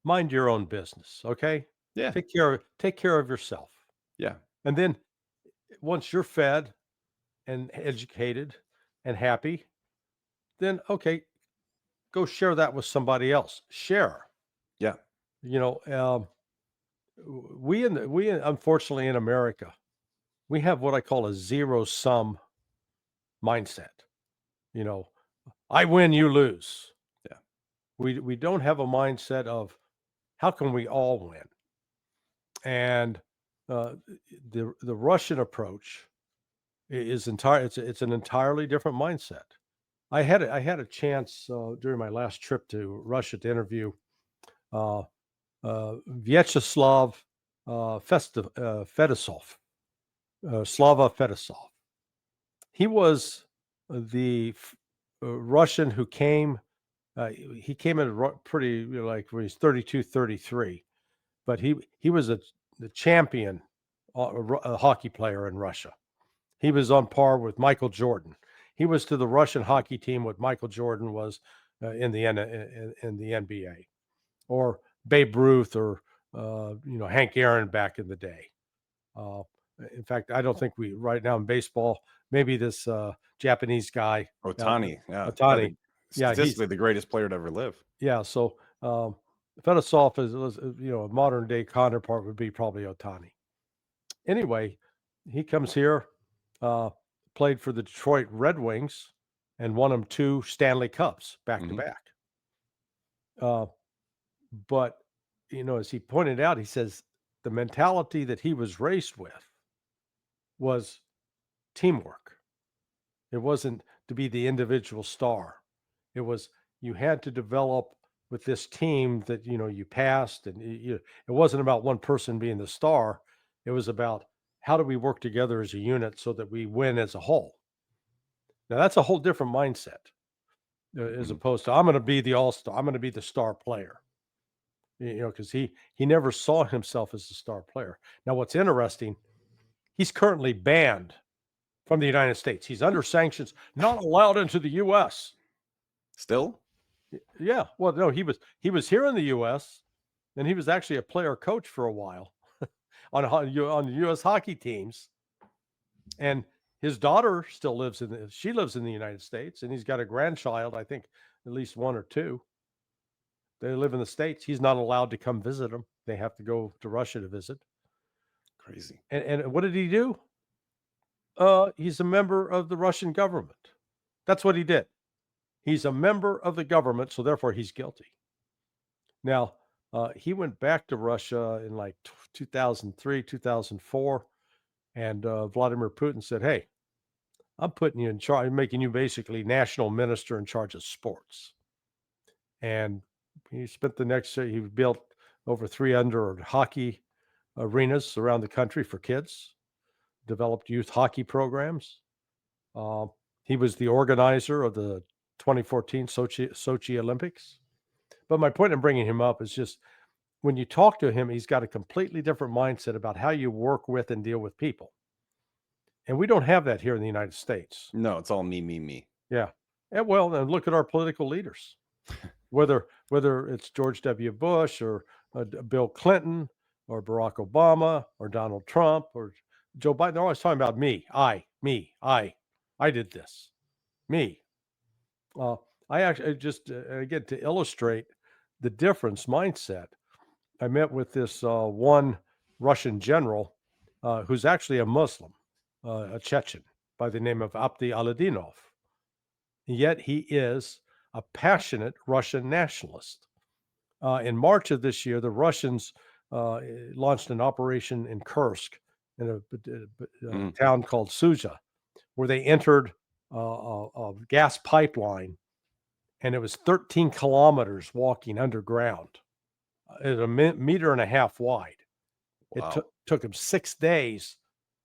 mind your own business. Okay, Yeah, take care of yourself, yeah. and then once you're fed and educated and happy, then okay, go share that with somebody else. Share. Yeah. You know, unfortunately in America, we have what I call a zero sum mindset. You know, I win, you lose. Yeah. We don't have a mindset of how can we all win? And the Russian approach is it's an entirely different mindset. I had a chance during my last trip to Russia to interview uh, Vyacheslav Fedosov, Slava Fedosov. He was the Russian who came. He came in pretty like when he's 32, 33, but he was the champion hockey player in Russia. He was on par with Michael Jordan. He was to the Russian hockey team what Michael Jordan was in the NBA, or Babe Ruth, or Hank Aaron back in the day. Uh, in fact, I don't think we right now in baseball. Maybe this Japanese guy, Otani, yeah, Otani. Yeah, statistically the greatest player to ever live. yeah. So Fedosov is a modern day counterpart would be probably Otani. Anyway, he comes here, uh, played for the Detroit Red Wings, and won them 2 Stanley Cups back to Mhm. back. But as he pointed out, he says the mentality that he was raised with was teamwork. It wasn't to be the individual star. It was you had to develop with this team that you passed, and it wasn't about one person being the star. It was about how do we work together as a unit so that we win as a whole. Now that's a whole different mindset as Mhm. opposed to I'm going to be the all-star. I'm going to be the star player. Because he never saw himself as a star player. Now what's interesting, he's currently banned from the United States. He's under sanctions, not allowed into the U.S. Still? Yeah, well, no, he was here in the U.S. and he was actually a player coach for a while on the U.S. hockey teams. And his daughter still lives she lives in the United States, and he's got a grandchild, I think at least 1 or 2. They live in the States. He's not allowed to come visit them. They have to go to Russia to visit. Crazy. And what did he do? He's a member of the Russian government. That's what he did. He's a member of the government, so therefore he's guilty. Now, he went back to Russia in like 2003, 2004, and Vladimir Putin said, "Hey, I'm putting you in charge, making you basically national minister in charge of sports." And he spent the next he built over 300 hockey arenas around the country for kids, developed youth hockey programs. Uh, he was the organizer of the 2014 Sochi Olympics. But my point in bringing him up is just when you talk to him, he's got a completely different mindset about how you work with and deal with people. And we don't have that here in the United States. No, it's all me, me, me. Yeah. And well, then look at our political leaders, whether it's George W. Bush or Bill Clinton or Barack Obama or Donald Trump or Joe Biden. They're always talking about me, I did this, me. Uh, I actually just again to illustrate the difference mindset. I met with this one Russian general who's actually a Muslim, a Chechen by the name of Abdi Aladinov. Yet he is a passionate Russian nationalist. In March of this year, the Russians launched an operation in Kursk, in a Mhm. town called Suza, where they entered a gas pipeline, and it was 13 kilometers walking underground. It was a meter and a half wide. It Wow. took them 6 days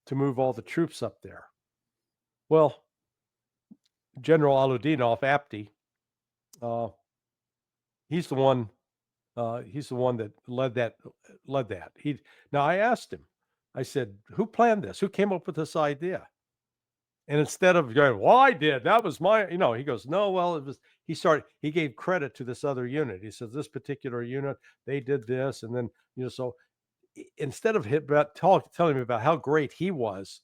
to move all the troops up there. Well, General Aludinov, Apti, uh, he's the one. He's the one that led that. Now I asked him. I said, "Who planned this? Who came up with this idea?" And instead of going, "Well, I did. That was my," he goes, "No, well, it was." He gave credit to this other unit. He says, "This particular unit, they did this," and then so instead of telling me about how great he was,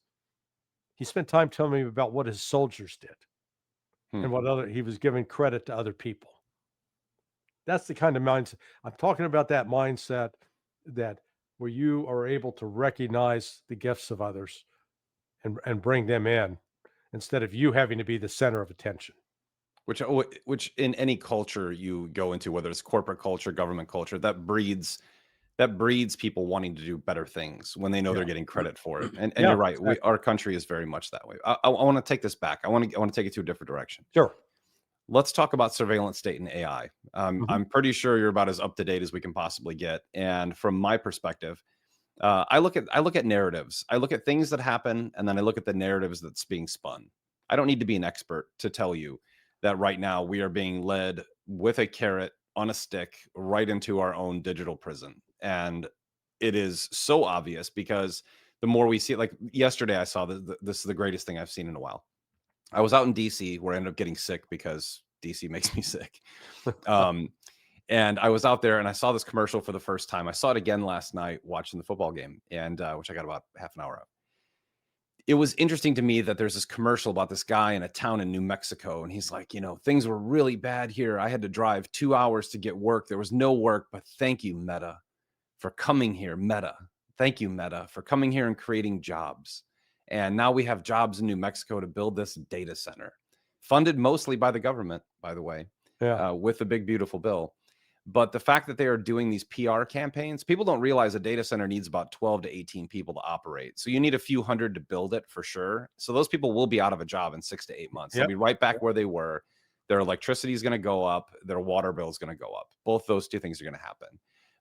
he spent time telling me about what his soldiers did Hmm. and what other he was giving credit to other people. That's the kind of mindset I'm talking about. That mindset that where you are able to recognize the gifts of others and bring them in instead of you having to be the center of attention. Which in any culture you go into, whether it's corporate culture, government culture, that breeds people wanting to do better things when they know Yeah. they're getting credit for it. And Yeah, you're right. exactly. Our country is very much that way. I want to take this back. I want to take it to a different direction. Sure. Let's talk about surveillance state and AI. Mhm. I'm pretty sure you're about as up to date as we can possibly get. And from my perspective, I look at narratives. I look at things that happen, and then I look at the narratives that's being spun. I don't need to be an expert to tell you that right now we are being led with a carrot on a stick right into our own digital prison, and it is so obvious because the more we see it, like yesterday, I saw this is the greatest thing I've seen in a while. I was out in DC where I ended up getting sick because DC makes me sick. Um, and I was out there and I saw this commercial for the first time. I saw it again last night watching the football game, and which I got about half an hour of. It was interesting to me that there's this commercial about this guy in a town in New Mexico, and he's like, things were really bad here. I had to drive 2 hours to get work. There was no work, but thank you, Meta, for coming here. Meta, thank you, Meta, for coming here and creating jobs. And now we have jobs in New Mexico to build this data center, funded mostly by the government, by the way, Yeah. with the big beautiful bill. But the fact that they are doing these PR campaigns, people don't realize a data center needs about 12 to 18 people to operate. So you need a few hundred to build it for sure. So those people will be out of a job in 6 to 8 months. They'll Yep. be right back where they were. Their electricity is going to go up. Their water bill is going to go up. Both those two things are going to happen.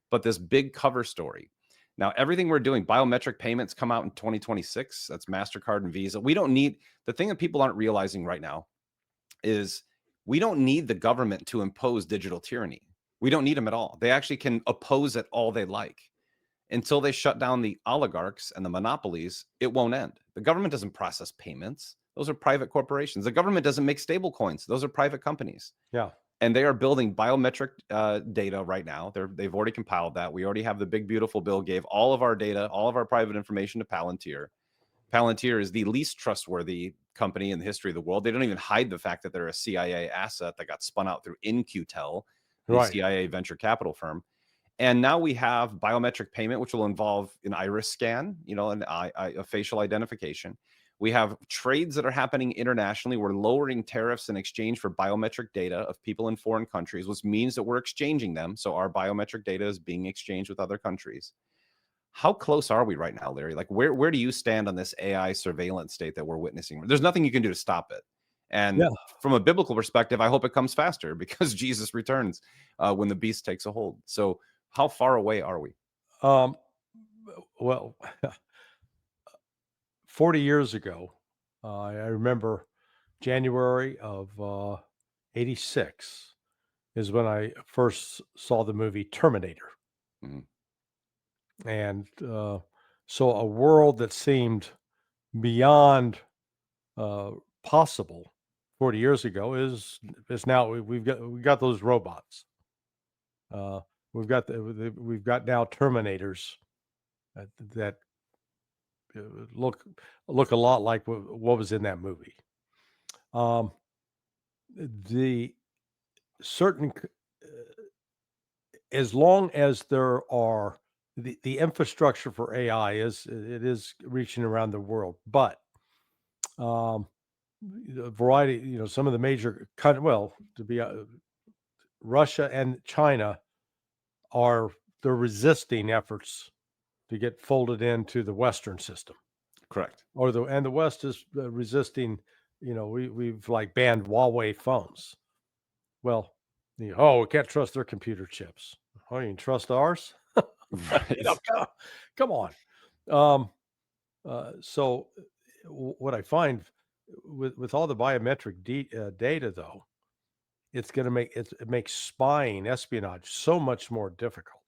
But this big cover story. Now, everything we're doing, biometric payments come out in 2026. That's MasterCard and Visa. We don't need the thing that people aren't realizing right now is we don't need the government to impose digital tyranny. We don't need them at all. They actually can oppose it all they like. Until they shut down the oligarchs and the monopolies, it won't end. The government doesn't process payments. Those are private corporations. The government doesn't make stable coins. Those are private companies. Yeah. And they are building biometric data right now. They've already compiled that. We already have the big, beautiful bill, gave all of our data, all of our private information to Palantir. Palantir is the least trustworthy company in the history of the world. They don't even hide the fact that they're a CIA asset that got spun out through InQtel, the Right. CIA venture capital firm. And now we have biometric payment, which will involve an iris scan, a facial identification. We have trades that are happening internationally. We're lowering tariffs in exchange for biometric data of people in foreign countries, which means that we're exchanging them. So our biometric data is being exchanged with other countries. How close are we right now, Larry? Like, where do you stand on this AI surveillance state that we're witnessing? There's nothing you can do to stop it. And Yeah. from a biblical perspective, I hope it comes faster because Jesus returns when the beast takes a hold. So how far away are we? Um, well, 40 years ago, I remember January of '86 is when I first saw the movie Terminator. Mhm. And so a world that seemed beyond uh, possible 40 years ago is now we've got those robots. Uh, we've got now Terminators that uh, look look a lot like what was in that movie. Um, the certain as long as there are the infrastructure for AI is reaching around the world, but um, a variety, some of the major Russia and China they're resisting efforts to get folded into the Western system, Correct. and the West is resisting. We've like banned Huawei phones. Well, we can't trust their computer chips. Oh, you can trust ours? Right. Come on. Um, so what I find with all the biometric data, though, it makes spying, espionage so much more difficult.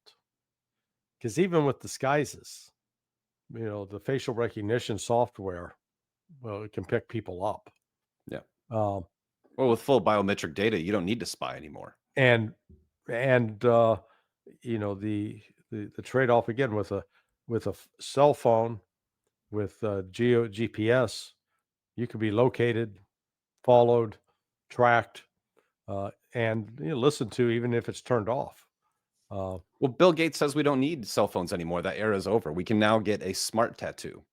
Because even with disguises, the facial recognition software, well, it can pick people up. Yeah. Um, Well, with full biometric data, you don't need to spy anymore. and the trade-off again with a cell phone with GPS, you can be located, followed, tracked, and listened to even if it's turned off. Well, Bill Gates says we don't need cell phones anymore. That era is over. We can now get a smart tattoo,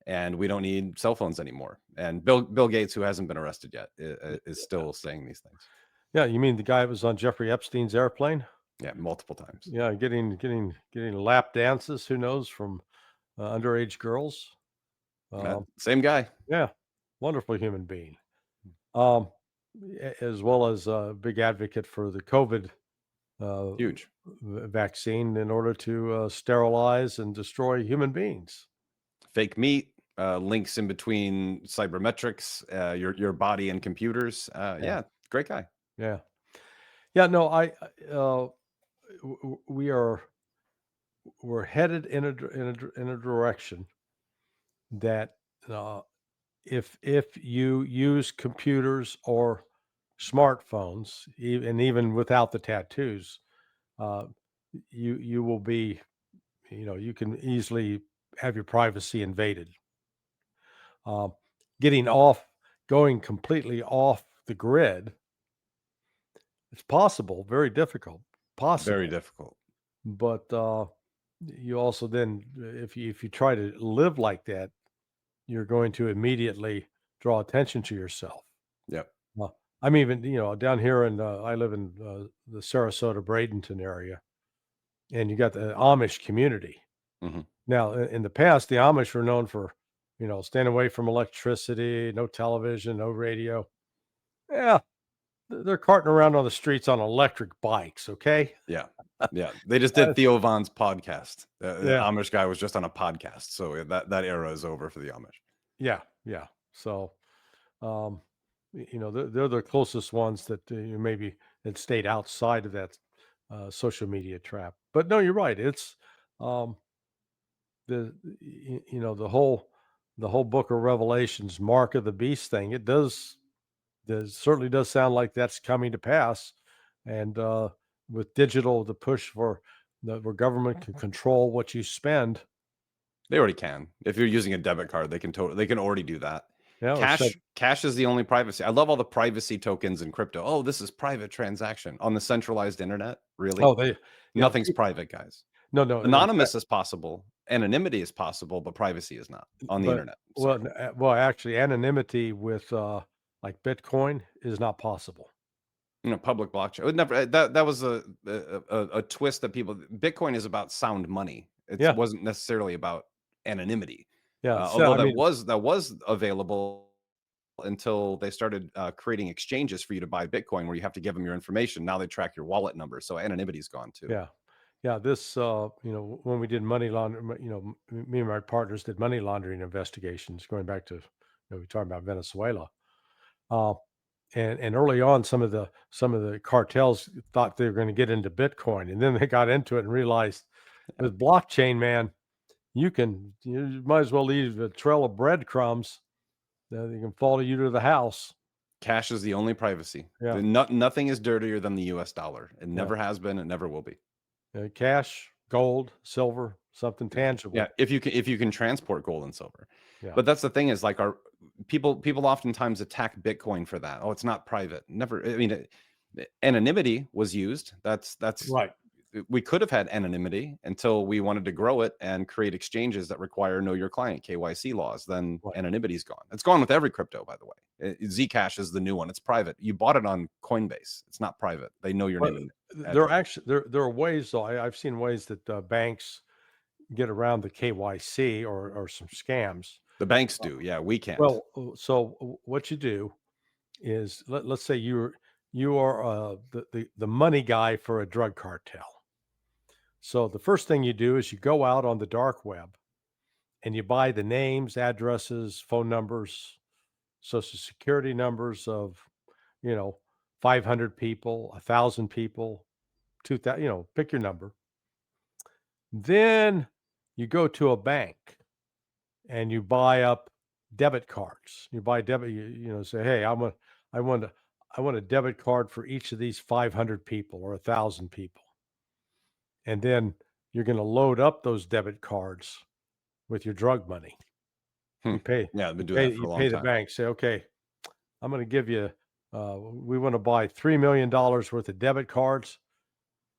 and we don't need cell phones anymore. And Bill Gates, who hasn't been arrested yet, is still saying these things. Yeah, you mean the guy who was on Jeffrey Epstein's airplane? Yeah, multiple times. Yeah, getting lap dances. Who knows, from underage girls? Same guy. Yeah, wonderful human being. As well as a big advocate for the COVID Huge. vaccine in order to sterilize and destroy human beings. Fake meat, links in between cybermetrics, your body and computers. Yeah, great guy. Yeah. No, we're headed in a direction that if you use computers or smartphones, and even without the tattoos, uh, you will be, you can easily have your privacy invaded. Going completely off the grid, it's possible, very difficult, possible. Very difficult. But you also then, if you try to live like that, you're going to immediately draw attention to yourself. Yep. I'm even, down here I live in the Sarasota Bradenton area, and you got the Amish community. Mm-hmm. Now, in the past, the Amish were known for, staying away from electricity, no television, no radio. Yeah, they're carting around on the streets on electric bikes. Okay. Yeah. Yeah. They just did Theo Von's podcast. The Amish guy was just on a podcast. So that era is over for the Amish. Yeah. Yeah. So, they're the closest ones that maybe that stayed outside of that social media trap. But no, you're right. It's the whole book of Revelations, mark of the beast thing. It certainly does sound like that's coming to pass. And with digital, the push where government can control what you spend. They already can. If you're using a debit card, they can already do that. Yeah, cash is the only privacy. I love all the privacy tokens in crypto. Oh, this is private transaction on the centralized internet. Really? Oh, nothing's private, guys. No. Anonymous is possible. Anonymity is possible, but privacy is not on the internet. Well, actually, anonymity with like Bitcoin is not possible. Public blockchain. It would never. That was a twist that people. Bitcoin is about sound money. It wasn't necessarily about anonymity. Yeah, although that was available until they started creating exchanges for you to buy Bitcoin, where you have to give them your information. Now they track your wallet number, so anonymity's gone too. Yeah. This, when we did money laundering, me and my partners did money laundering investigations going back to, we talked about Venezuela, and early on, some of the cartels thought they were going to get into Bitcoin, and then they got into it and realized with blockchain, man, you might as well leave a trail of breadcrumbs that they can follow you to the house. Cash is the only privacy. Yeah. Nothing is dirtier than the US dollar. It never has been. It never will be. Cash, gold, silver, something tangible. Yeah, if you can transport gold and silver. Yeah. But that's the thing is, like, our people oftentimes attack Bitcoin for that. Oh, it's not private. Never. I mean, anonymity was used. That's right. we could have had anonymity until we wanted to grow it and create exchanges that require know your client KYC laws. Then Right. anonymity's gone. It's gone with every crypto, by the way. Zcash is the new one. It's private. You bought it on Coinbase. It's not private. They know your But name. And there are address. actually there are ways though. I've seen ways that banks get around the KYC or some scams. The banks do. Yeah, we can't. Well, so what you do is let's say you are the money guy for a drug cartel. So the first thing you do is you go out on the dark web and you buy the names, addresses, phone numbers, social security numbers of, 500 people, 1,000 people, 2,000, pick your number. Then you go to a bank and you buy up debit cards. You buy debit, say, hey, I want a debit card for each of these 500 people or 1,000 people. And then you're going to load up those debit cards with your drug money. You pay, Yeah, I've been doing that for a long the time. bank, say, okay, I'm going to give you, we want to buy $3 million worth of debit cards,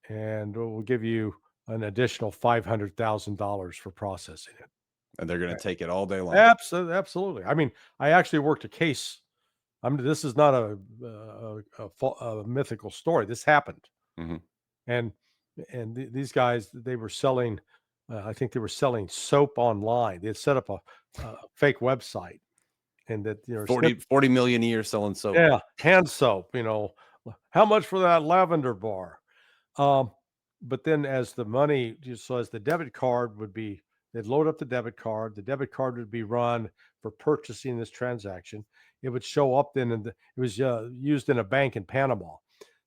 and we'll give you an additional $500,000 for processing it. And they're going to take it all day long. Absolutely. I mean, I actually worked a case. This is not a mythical story. This happened, Mhm. and these guys, they were selling. I think they were selling soap online. They had set up a fake website, and that 40 million a year selling soap. yeah, hand soap. How much for that lavender bar? But then as the money, so as the debit card would be, they'd load up the debit card would be run for purchasing this transaction. It would show up then, and it was used in a bank in Panama.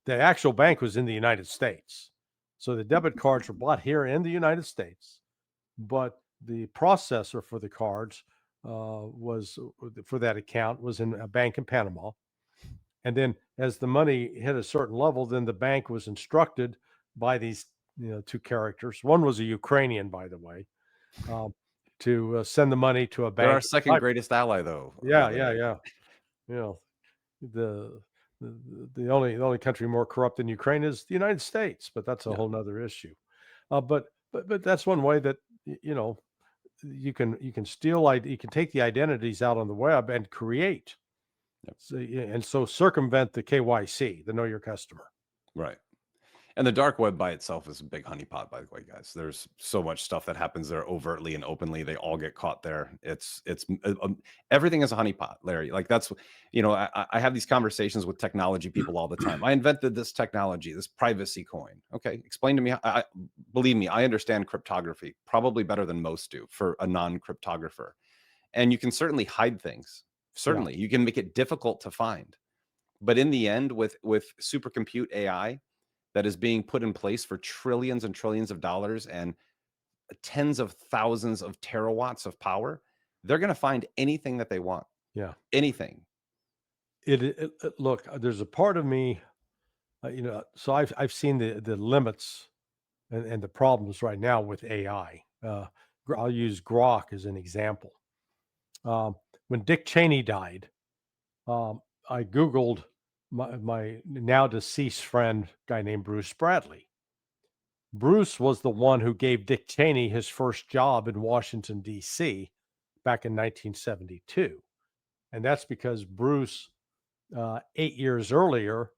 The actual bank was in the United States. So the debit cards were bought here in the United States, but the processor for the cards was for that account was in a bank in Panama. And then as the money hit a certain level, then the bank was instructed by these two characters. One was a Ukrainian, by the way, to send the money to a bank. They're our second greatest ally, though. Yeah. The the only country more corrupt than Ukraine is the United States, but that's a whole nother issue. But that's one way that you can steal, you can take the identities out on the web and create. So circumvent the KYC, the know your customer. Right. And the dark web by itself is a big honeypot, by the way, guys. There's so much stuff that happens there overtly and openly. They all get caught there. It's everything is a honeypot, Larry. Like that's, I have these conversations with technology people all the time. I invented this technology, this privacy coin. Okay, explain to me. Believe me, I understand cryptography probably better than most do for a non-cryptographer. And you can certainly hide things. Certainly, you can make it difficult to find. But in the end, with supercompute AI that is being put in place for trillions and trillions of dollars and tens of thousands of terawatts of power, they're going to find anything that they want. Yeah. Anything. Look, there's a part of me, so I've seen the limits and the problems right now with AI. I'll use Grok as an example. When Dick Cheney died, I Googled my now deceased friend, guy named Bruce Bradley. Bruce was the one who gave Dick Cheney his first job in Washington, D.C. back in 1972. And that's because Bruce, 8 years earlier,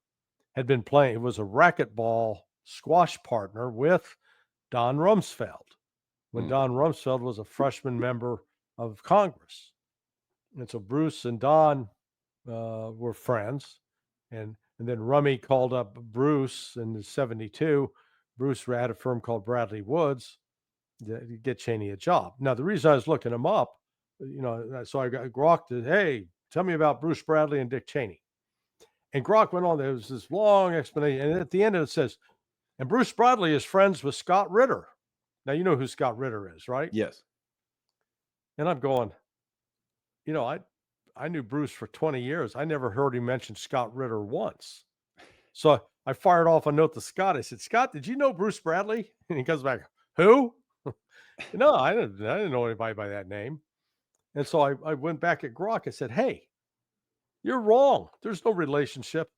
had been playing, it was a racquetball squash partner with Don Rumsfeld when Don Rumsfeld was a freshman member of Congress. And so Bruce and Don were friends. And then Rummy called up Bruce in 72. Bruce had a firm called Bradley Woods to get Cheney a job. Now, the reason I was looking him up, so I got Grok to, hey, tell me about Bruce Bradley and Dick Cheney. And Grok went on, there was this long explanation. And at the end it says, and Bruce Bradley is friends with Scott Ritter. Now, you know who Scott Ritter is, right? Yes. And I'm going, I knew Bruce for 20 years. I never heard him mention Scott Ritter once. So I fired off a note to Scott. I said, Scott, did you know Bruce Bradley? And he comes back, who? No, I didn't know anybody by that name. And so I went back at Grok. I said, hey, you're wrong. There's no relationship.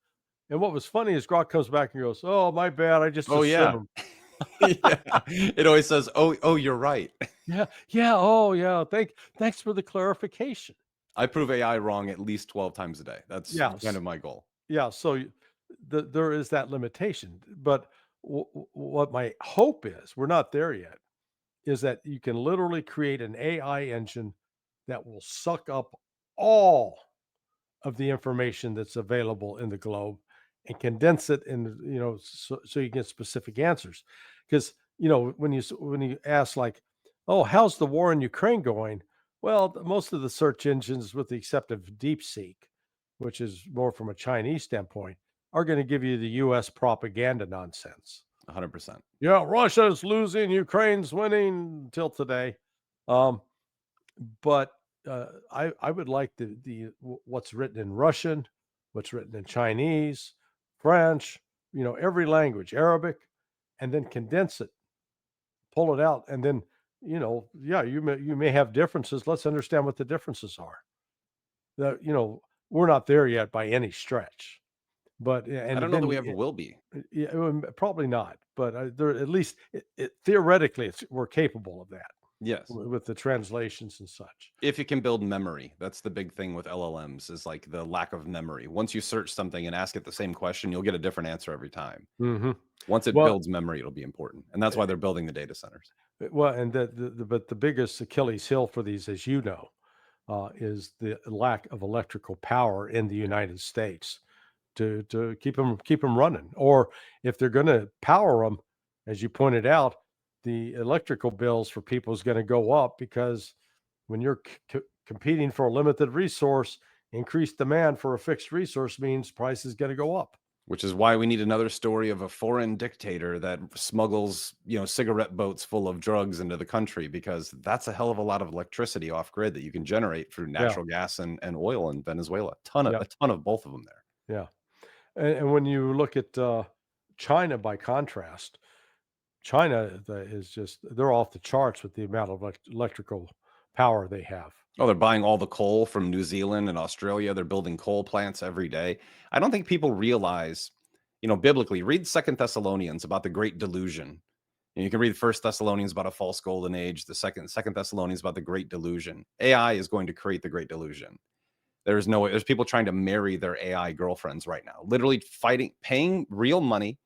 And what was funny is Grok comes back and goes, oh, my bad. I just assumed. Yeah. It always says, oh, you're right. Yeah, yeah, oh yeah. Thanks for the clarification. I prove AI wrong at least 12 times a day. That's kind Yes, of my goal. yeah. So there is that limitation, but what my hope is, we're not there yet, is that you can literally create an AI engine that will suck up all of the information that's available in the globe and condense it in, so you get specific answers. Because when you ask, like, oh, how's the war in Ukraine going? Well, most of the search engines, with the exception of DeepSeek, which is more from a Chinese standpoint, are going to give you the US propaganda nonsense. 100%. Yeah, Russia's losing, Ukraine's winning till today. Um, but I would like what's written in Russian, what's written in Chinese, French, every language, Arabic, and then condense it, pull it out, and then, yeah, you may have differences. Let's understand what the differences are. That, we're not there yet by any stretch, but I and don't know that then we ever will be. yeah, probably not, but there, at least theoretically, we're capable of that Yes. with the translations and such. If you can build memory, that's the big thing with LLMs is like the lack of memory. Once you search something and ask it the same question, you'll get a different answer every time. Hmm. Once it Well, builds memory, it'll be important. And that's why they're building the data centers. well, and but the biggest Achilles heel for these, as you know, is the lack of electrical power in the United States to keep them running. Or if they're going to power them, as you pointed out, the electrical bills for people is going to go up, because when you're competing for a limited resource, increased demand for a fixed resource means price is going to go up. Which is why we need another story of a foreign dictator that smuggles, cigarette boats full of drugs into the country, because that's a hell of a lot of electricity off grid that you can generate through Yeah, natural gas and oil in Venezuela. yeah, A ton of both of them there. yeah. And when you look at China, by contrast, China is just, they're off the charts with the amount of electrical power they have. Oh, they're buying all the coal from New Zealand and Australia. They're building coal plants every day. I don't think people realize, biblically, read Second Thessalonians about the great delusion. And you can read First Thessalonians about a false golden age, the Second Thessalonians about the great delusion. AI is going to create the great delusion. There's no way. There's people trying to marry their AI girlfriends right now, literally fighting, paying real money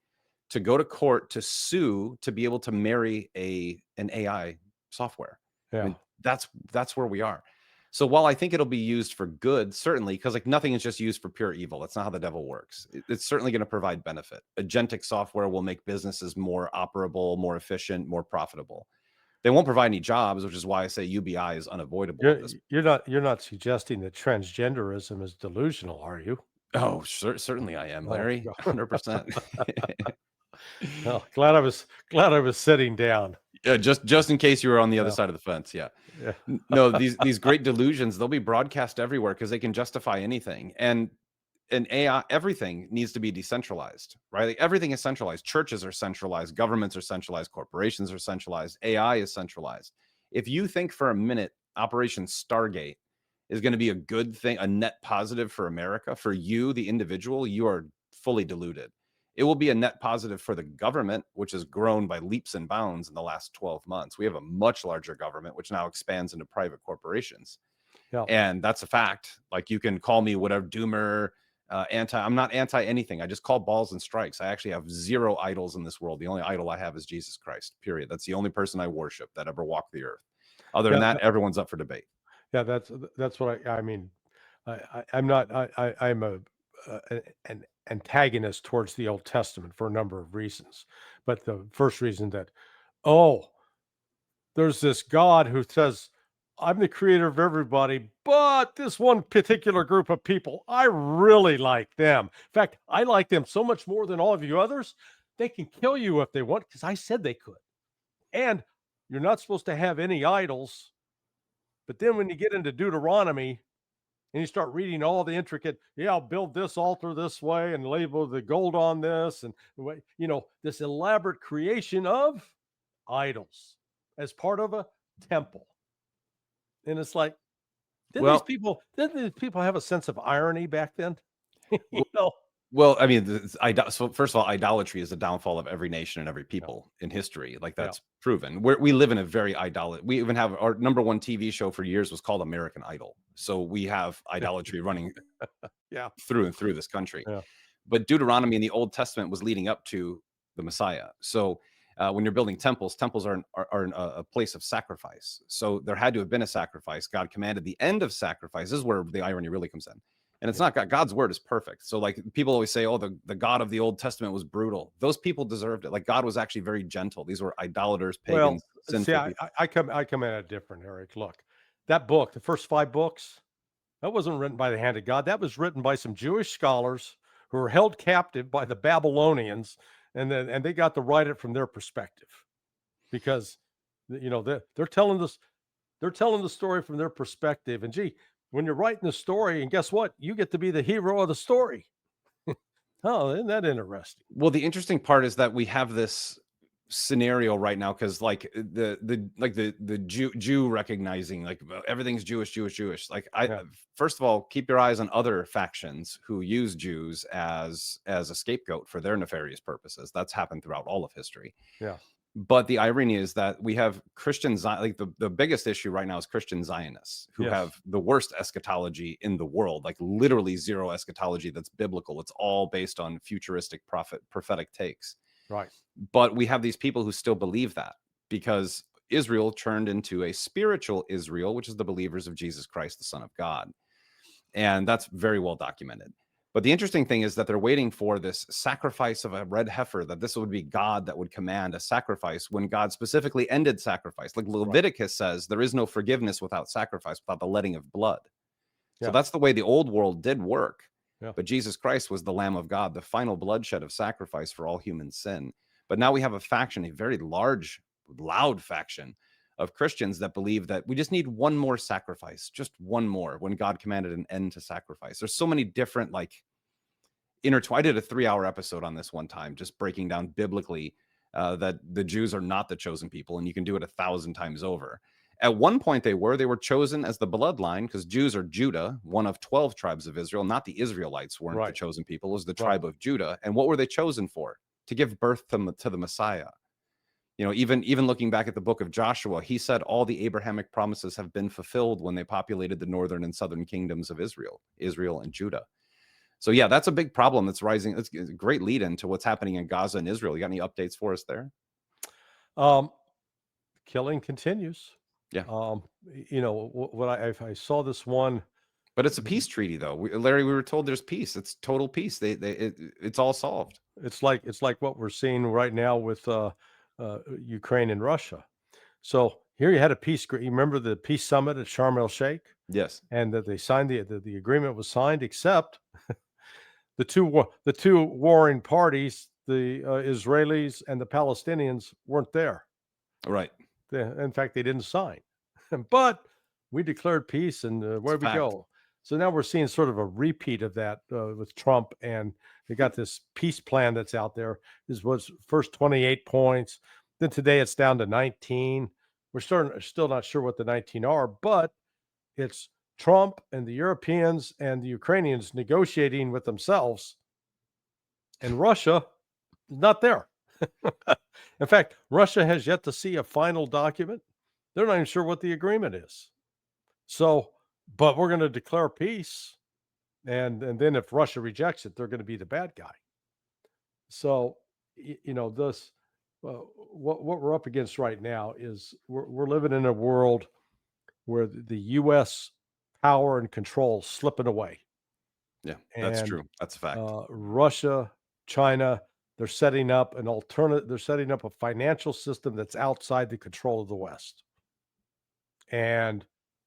to go to court to sue to be able to marry an AI software. I Yeah, mean, that's where we are. So while I think it'll be used for good, certainly, because like nothing is just used for pure evil. That's not how the devil works. It's certainly going to provide benefit. Agentic software will make businesses more operable, more efficient, more profitable. They won't provide any jobs, which is why I say UBI is unavoidable at you're this. you're not suggesting that transgenderism is delusional, are you? Oh, certainly I am, Oh, Larry. God. 100%. Well, glad I was sitting down. Yeah, just in case you were on the other Yeah, side of the fence. Yeah. yeah, No, these great delusions, they'll be broadcast everywhere because they can justify anything. And AI, everything needs to be decentralized, right? Like everything is centralized. Churches are centralized, governments are centralized, corporations are centralized, AI is centralized. If you think for a minute Operation Stargate is going to be a good thing, a net positive for America, for you, the individual, you are fully deluded. It will be a net positive for the government, which has grown by leaps and bounds in the last 12 months. We have a much larger government, which now expands into private corporations. yeah, And that's a fact. Like you can call me whatever doomer, I'm not anti anything. I just call balls and strikes. I actually have zero idols in this world. The only idol I have is Jesus Christ, period. That's the only person I worship that ever walked the earth. Other than yeah, that, everyone's up for debate. yeah. That's what I mean. I'm not. I'm an antagonist towards the Old Testament for a number of reasons, but the first reason that, oh, there's this God who says, I'm the creator of everybody, but this one particular group of people, I really like them. In fact, I like them so much more than all of you others. They can kill you if they want, because I said they could. And you're not supposed to have any idols. But then when you get into Deuteronomy and you start reading all the intricate, yeah, I'll build this altar this way and label the gold on this, and this elaborate creation of idols as part of a temple. And it's like, didn't these Well, people didn't these people have a sense of irony back then? you w- know? Well, I mean, so first of all, idolatry is the downfall of every nation and every Yeah. people in history. Like Yeah. that's proven. We live in a very We even have our number one TV show for years was called American Idol. So we have idolatry running Yeah. through and through this country. Yeah. But Deuteronomy in the Old Testament was leading up to the Messiah. So when you're building temples, temples are a place of sacrifice. So there had to have been a sacrifice. God commanded the end of sacrifice. This is where the irony really comes in. And it's Yeah. not God's word is perfect. So like people always say, oh, the God of the Old Testament was brutal. Those people deserved it. Like God was actually very gentle. These were idolaters, Well, pagans, see, sinful people. I come at it different, Eric. Look, that book, the first 5 books, that wasn't written by the hand of God. That was written by some Jewish scholars who were held captive by the Babylonians, and they got to write it from their perspective because they're telling this they're telling the story from their perspective. And gee, when you're writing the story, and guess what? You get to be the hero of the story. Oh, isn't that interesting? Well, the interesting part is that we have this scenario right now because like the Jew recognizing like everything's Jewish. Like Yeah, first of all, keep your eyes on other factions who use Jews as a scapegoat for their nefarious purposes. That's happened throughout all of history. yeah, But the irony is that we have like the biggest issue right now is Christian Zionists who yes, have the worst eschatology in the world, like literally zero eschatology that's biblical. It's all based on futuristic prophetic takes. right. But we have these people who still believe that because Israel turned into a spiritual Israel, which is the believers of Jesus Christ, the Son of God. And that's very well documented. But the interesting thing is that they're waiting for this sacrifice of a red heifer, that this would be God that would command a sacrifice when God specifically ended sacrifice. Like Right. Leviticus says, there is no forgiveness without sacrifice, without the letting of blood. So Yeah, that's the way the old world did work. yeah, But Jesus Christ was the Lamb of God, the final bloodshed of sacrifice for all human sin. But now we have a faction, a very large, loud faction of Christians that believe that we just need one more sacrifice, just one more, when God commanded an end to sacrifice. There's so many different, like, intertwined. I did a 3-hour episode on this one time, just breaking down biblically that the Jews are not the chosen people, and you can do it 1,000 times over. At one point, they were chosen as the bloodline because Jews are Judah, one of 12 tribes of Israel. Not the Israelites weren't the right, chosen people; it was the right. tribe of Judah. And what were they chosen for? To give birth to the Messiah. You know, even looking back at the book of Joshua, he said all the Abrahamic promises have been fulfilled when they populated the northern and southern kingdoms of Israel and Judah. So yeah, that's a big problem that's rising. It's a great lead into what's happening in Gaza and Israel. You got any updates for us there? Um, Killing continues. Yeah, What I saw this one. but it's a peace treaty, though. Larry, we were told there's peace. It's total peace. It's all solved. It's like what we're seeing right now with Ukraine and Russia. So here you had a peace. You remember the peace summit at Sharm el Sheikh, Yes, and that they signed the agreement was signed, except the two warring parties, the Israelis and the Palestinians, weren't there. right. In fact, they didn't sign. But we declared peace, and It's where a we fact. go. So now we're seeing sort of a repeat of that with Trump, and they got this peace plan that's out there. This was first 28 points, then today it's down to 19. We're still not sure what the 19 are, but it's Trump and the Europeans and the Ukrainians negotiating with themselves, and Russia is not there. In fact, Russia has yet to see a final document. They're not even sure what the agreement is. So, but we're going to declare peace, and then if Russia rejects it, they're going to be the bad guy. So, this what we're up against right now is we're living in a world where the U.S. power and control is slipping away, Yeah, that's and true. That's a fact. Russia, China, they're setting up an alternate. They're setting up a financial system that's outside the control of the West, and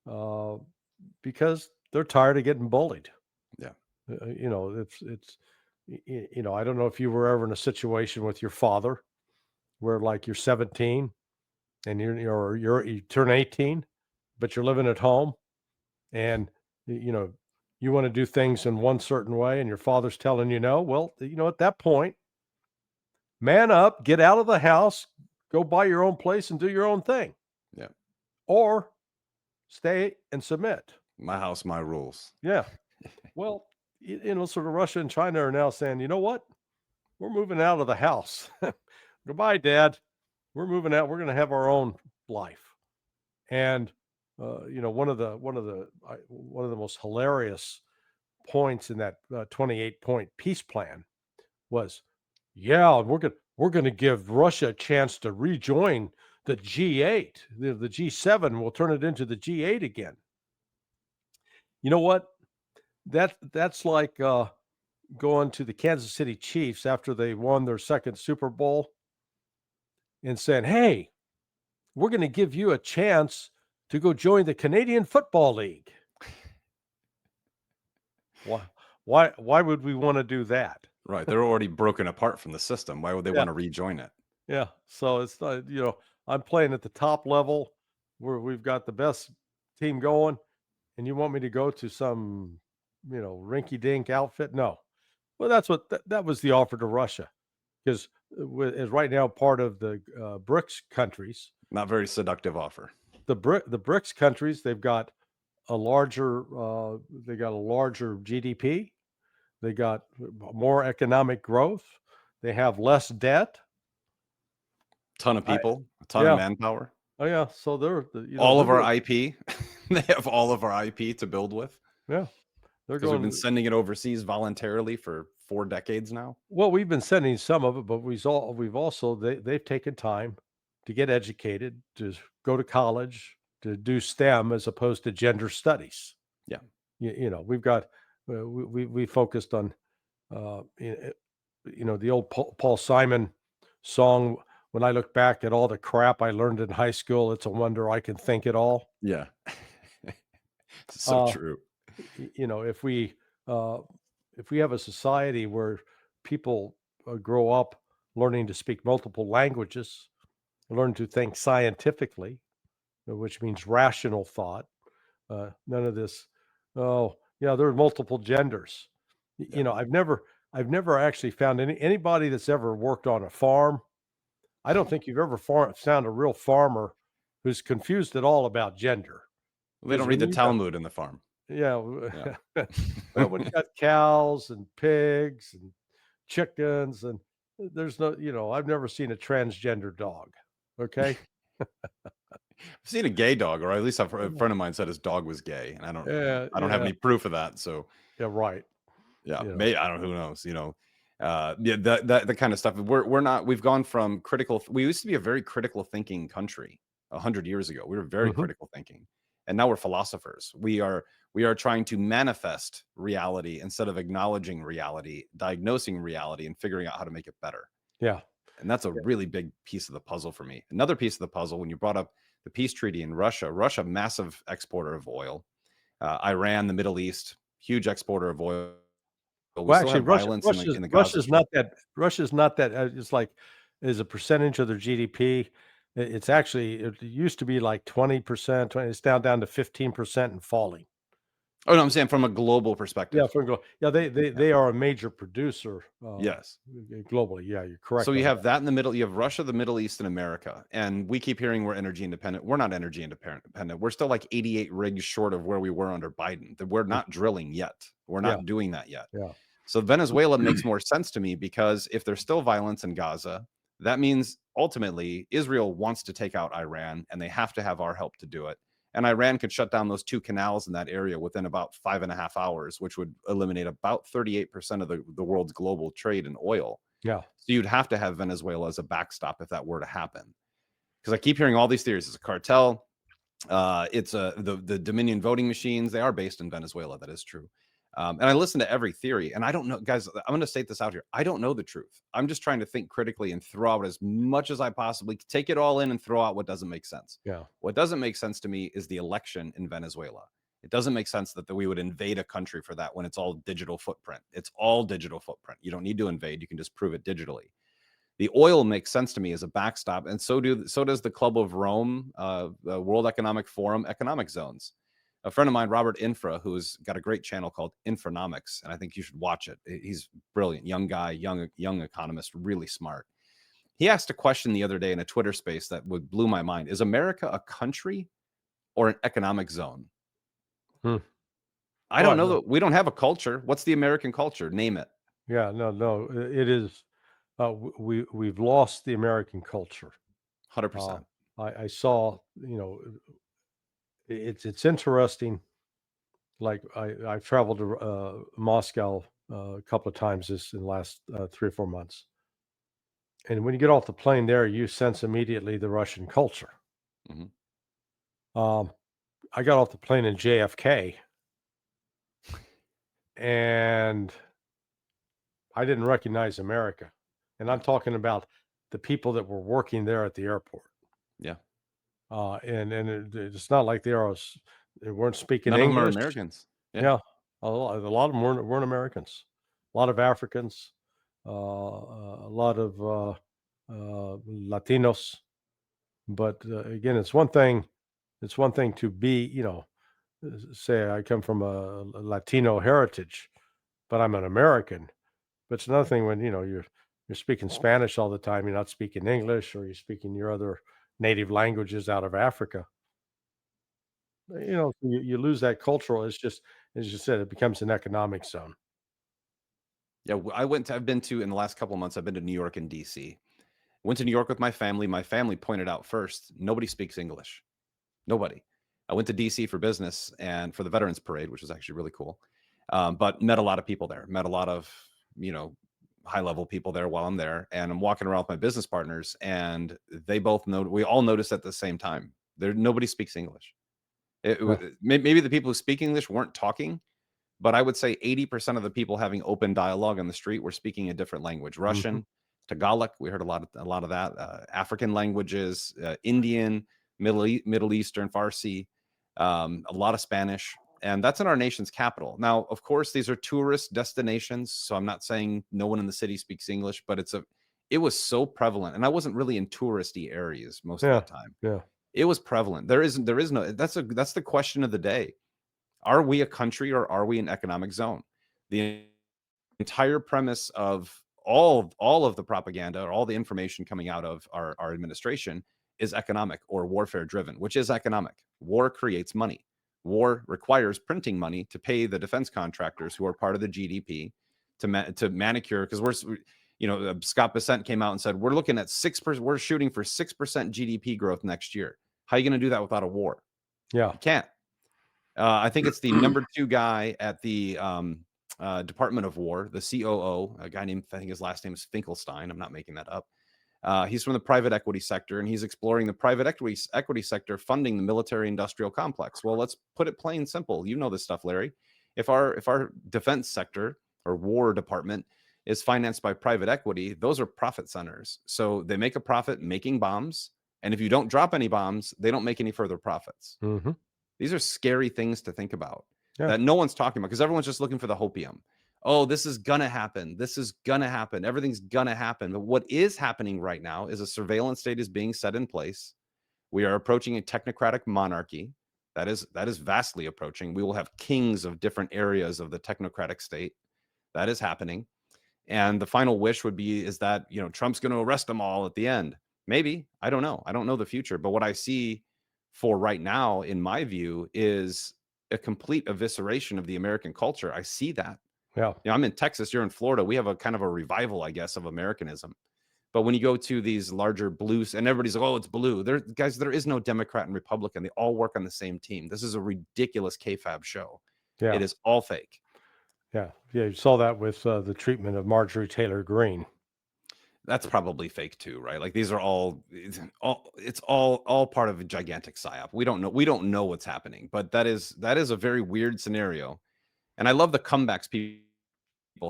uh, because they're tired of getting bullied. Yeah. I don't know if you were ever in a situation with your father where like you're 17 and you turn 18, but you're living at home, and you want to do things in one certain way, and your father's telling you no. Well, at that point, man up, get out of the house, go buy your own place and do your own thing, Yeah. or stay and submit. My house, my rules. Yeah. Well, sort of Russia and China are now saying, you know what? We're moving out of the house. Goodbye, Dad. We're moving out. We're going to have our own life. And one of the most hilarious points in that 28-point peace plan was, yeah, we're going to give Russia a chance to rejoin the G8. The G7 will turn it into the G8 again. You know what? That's like going to the Kansas City Chiefs after they won their second Super Bowl and saying, "Hey, we're going to give you a chance to go join the Canadian Football League." Why? Why would we want to do that? Right. They're already broken apart from the system. Why would they Yeah, want to rejoin it? yeah. So it's not, I'm playing at the top level where we've got the best team going, and you want me to go to some, rinky-dink outfit? No. Well, that's what that was the offer to Russia, because is right now part of the BRICS countries. Not very seductive offer. The BRICS countries, they've got a larger GDP. They got more economic growth. They have less debt. Ton of people, a ton Yeah. of manpower. Oh yeah. So they're all of our IP. They have all of our IP to build with. Yeah. They're Because we've going. been sending it overseas voluntarily for 4 decades now. Well, we've been sending some of it, but we've also they've taken time to get educated, to go to college, to do STEM as opposed to gender studies. Yeah. We've got we focused on the old Paul Simon song. When I look back at all the crap I learned in high school, it's a wonder I can think it all. Yeah. So true. If we have a society where people grow up learning to speak multiple languages, learn to think scientifically, which means rational thought, none of this, oh, yeah, there are multiple genders. Yeah. I've never actually found anybody that's ever worked on a farm. I don't think you've ever found a real farmer who's confused at all about gender. They don't read the Talmud in the farm. Yeah. Well, when you got cows and pigs and chickens, and there's no, I've never seen a transgender dog. Okay. I've seen a gay dog, or at least a friend of mine said his dog was gay, and I don't have any proof of that. So yeah, right. Yeah, maybe, I don't know, who knows, that kind of stuff. We've gone from critical. We used to be a very critical thinking country 100 years ago. We were very critical thinking, and now we're philosophers. We are trying to manifest reality instead of acknowledging reality, diagnosing reality, and figuring out how to make it better. Yeah. And that's a really big piece of the puzzle for me. Another piece of the puzzle, when you brought up the peace treaty in Russia, massive exporter of oil, Iran, the Middle East, huge exporter of oil. Well, actually, Russia's not that. It's like, as a percentage of their GDP, it's actually, it used to be like 20%. It's down to 15% and falling. Oh no, I'm saying from a global perspective. Yeah, they are a major producer. Yes, globally. Yeah, you're correct. So you have that in the middle. You have Russia, the Middle East, and America. And we keep hearing we're energy independent. We're not energy independent. We're still like 88 rigs short of where we were under Biden. We're not drilling yet. We're not doing that yet. Yeah. So Venezuela makes more sense to me, because if there's still violence in Gaza, that means ultimately Israel wants to take out Iran, and they have to have our help to do it. And Iran could shut down those 2 canals in that area within about 5.5 hours, which would eliminate about 38% of the world's global trade in oil. Yeah. So you'd have to have Venezuela as a backstop if that were to happen. Because I keep hearing all these theories. It's a cartel. It's the Dominion voting machines. They are based in Venezuela. That is true. And I listen to every theory, and I don't know, guys, I'm going to state this out here. I don't know the truth. I'm just trying to think critically and throw out as much as I possibly take it all in and throw out what doesn't make sense. Yeah. What doesn't make sense to me is the election in Venezuela. It doesn't make sense that we would invade a country for that when it's all digital footprint. It's all digital footprint. You don't need to invade. You can just prove it digitally. The oil makes sense to me as a backstop, and so does the Club of Rome, the World Economic Forum economic zones. A friend of mine, Robert Infra, who's got a great channel called Infranomics, and I think you should watch it. He's brilliant, young guy, young economist, really smart. He asked a question the other day in a Twitter space that blew my mind. Is America a country or an economic zone? I Oh, don't know no. that we don't have a culture. What's the American culture? Name it. Yeah, no. It is. We've lost the American culture. Uh, 100%. I saw. It's interesting. Like I've traveled to Moscow a couple of times this in the last 3 or 4 months, and when you get off the plane there, you sense immediately the Russian culture. Mhm. Um, I got off the plane in JFK, and I didn't recognize America, and I'm Yeah. talking about the people that were working there at the airport. Yeah. And it's not like they weren't speaking None of them are English. Americans. Yeah. Yeah, a lot of them weren't Americans. A lot of Africans, a lot of Latinos. But again, it's one thing. It's one thing to be, say I come from a Latino heritage, but I'm an American. But it's another thing when you're speaking Spanish all the time. You're not speaking English, or you're speaking your other native languages out of Africa. You lose that cultural. It's just as you said, it becomes an economic zone. Yeah. I've been to, in the last couple of months, I've been to New York and DC. Went to New York with my family. My family pointed out first, nobody speaks English. Nobody. I went to DC for business and for the Veterans Parade, which was actually really cool. But met a lot of people there. Met a lot of, you know, high level people there while I'm there. And I'm walking around with my business partners, and they both know. We all noticed at the same time. Nobody speaks English. Yeah. Maybe the people who speak English weren't talking, but I would say 80% of the people having open dialogue on the street were speaking a different language. Mhm. Russian, Tagalog, we heard a lot of that. African languages, Indian, Middle Eastern, Farsi, a lot of Spanish, and that's in our nation's capital. Now, of course, these are tourist destinations, so I'm not saying no one in the city speaks English, but it was so prevalent, and I wasn't really in touristy areas most of the Yeah. time. Yeah. It was prevalent. There is no. That's the question of the day. Are we a country, or are we an economic zone? The entire premise of all of the propaganda, or all the information coming out of our administration, is economic or warfare driven, which is economic. War creates money. War requires printing money to pay the defense contractors who are part of the GDP to manicure, because Scott Bessent came out and said we're looking at 6%. We're shooting for 6% GDP growth next year. How are you going to do that without a war? Yeah. You can't. I think it's the number 2 guy at the Department of War, the COO, a guy named, I think his last name is Finkelstein. I'm not making that up. He's from the private equity sector, and he's exploring the private equity sector funding the military industrial complex. Well, let's put it plain simple. You know this stuff, Larry. If our defense sector or war department is financed by private equity, those are profit centers. So they make a profit making bombs, and if you don't drop any bombs, they don't make any further profits. Hmm. These are scary things to think about Yeah. that no one's talking about, because everyone's just looking for the hopium. Oh, this is going to happen. This is going to happen. Everything's going to happen. But what is happening right now is a surveillance state is being set in place. We are approaching a technocratic monarchy. That is vastly approaching. We will have kings of different areas of the technocratic state. That is happening. And the final wish would be is that, Trump's going to arrest them all at the end. Maybe. I don't know. I don't know the future. But what I see for right now, in my view, is a complete evisceration of the American culture. I see that. Yeah. I'm in Texas, you're in Florida. We have a kind of a revival, I guess, of Americanism. But when you go to these larger blues, and everybody's like, oh, it's blue. There is no Democrat and Republican. They all work on the same team. This is a ridiculous KFAB show. Yeah. It is all fake. Yeah. Yeah. You saw that with the treatment of Marjorie Taylor Greene. That's probably fake too, right? Like these are all part of a gigantic psyop. We don't know what's happening, but that is a very weird scenario. And I love the comebacks people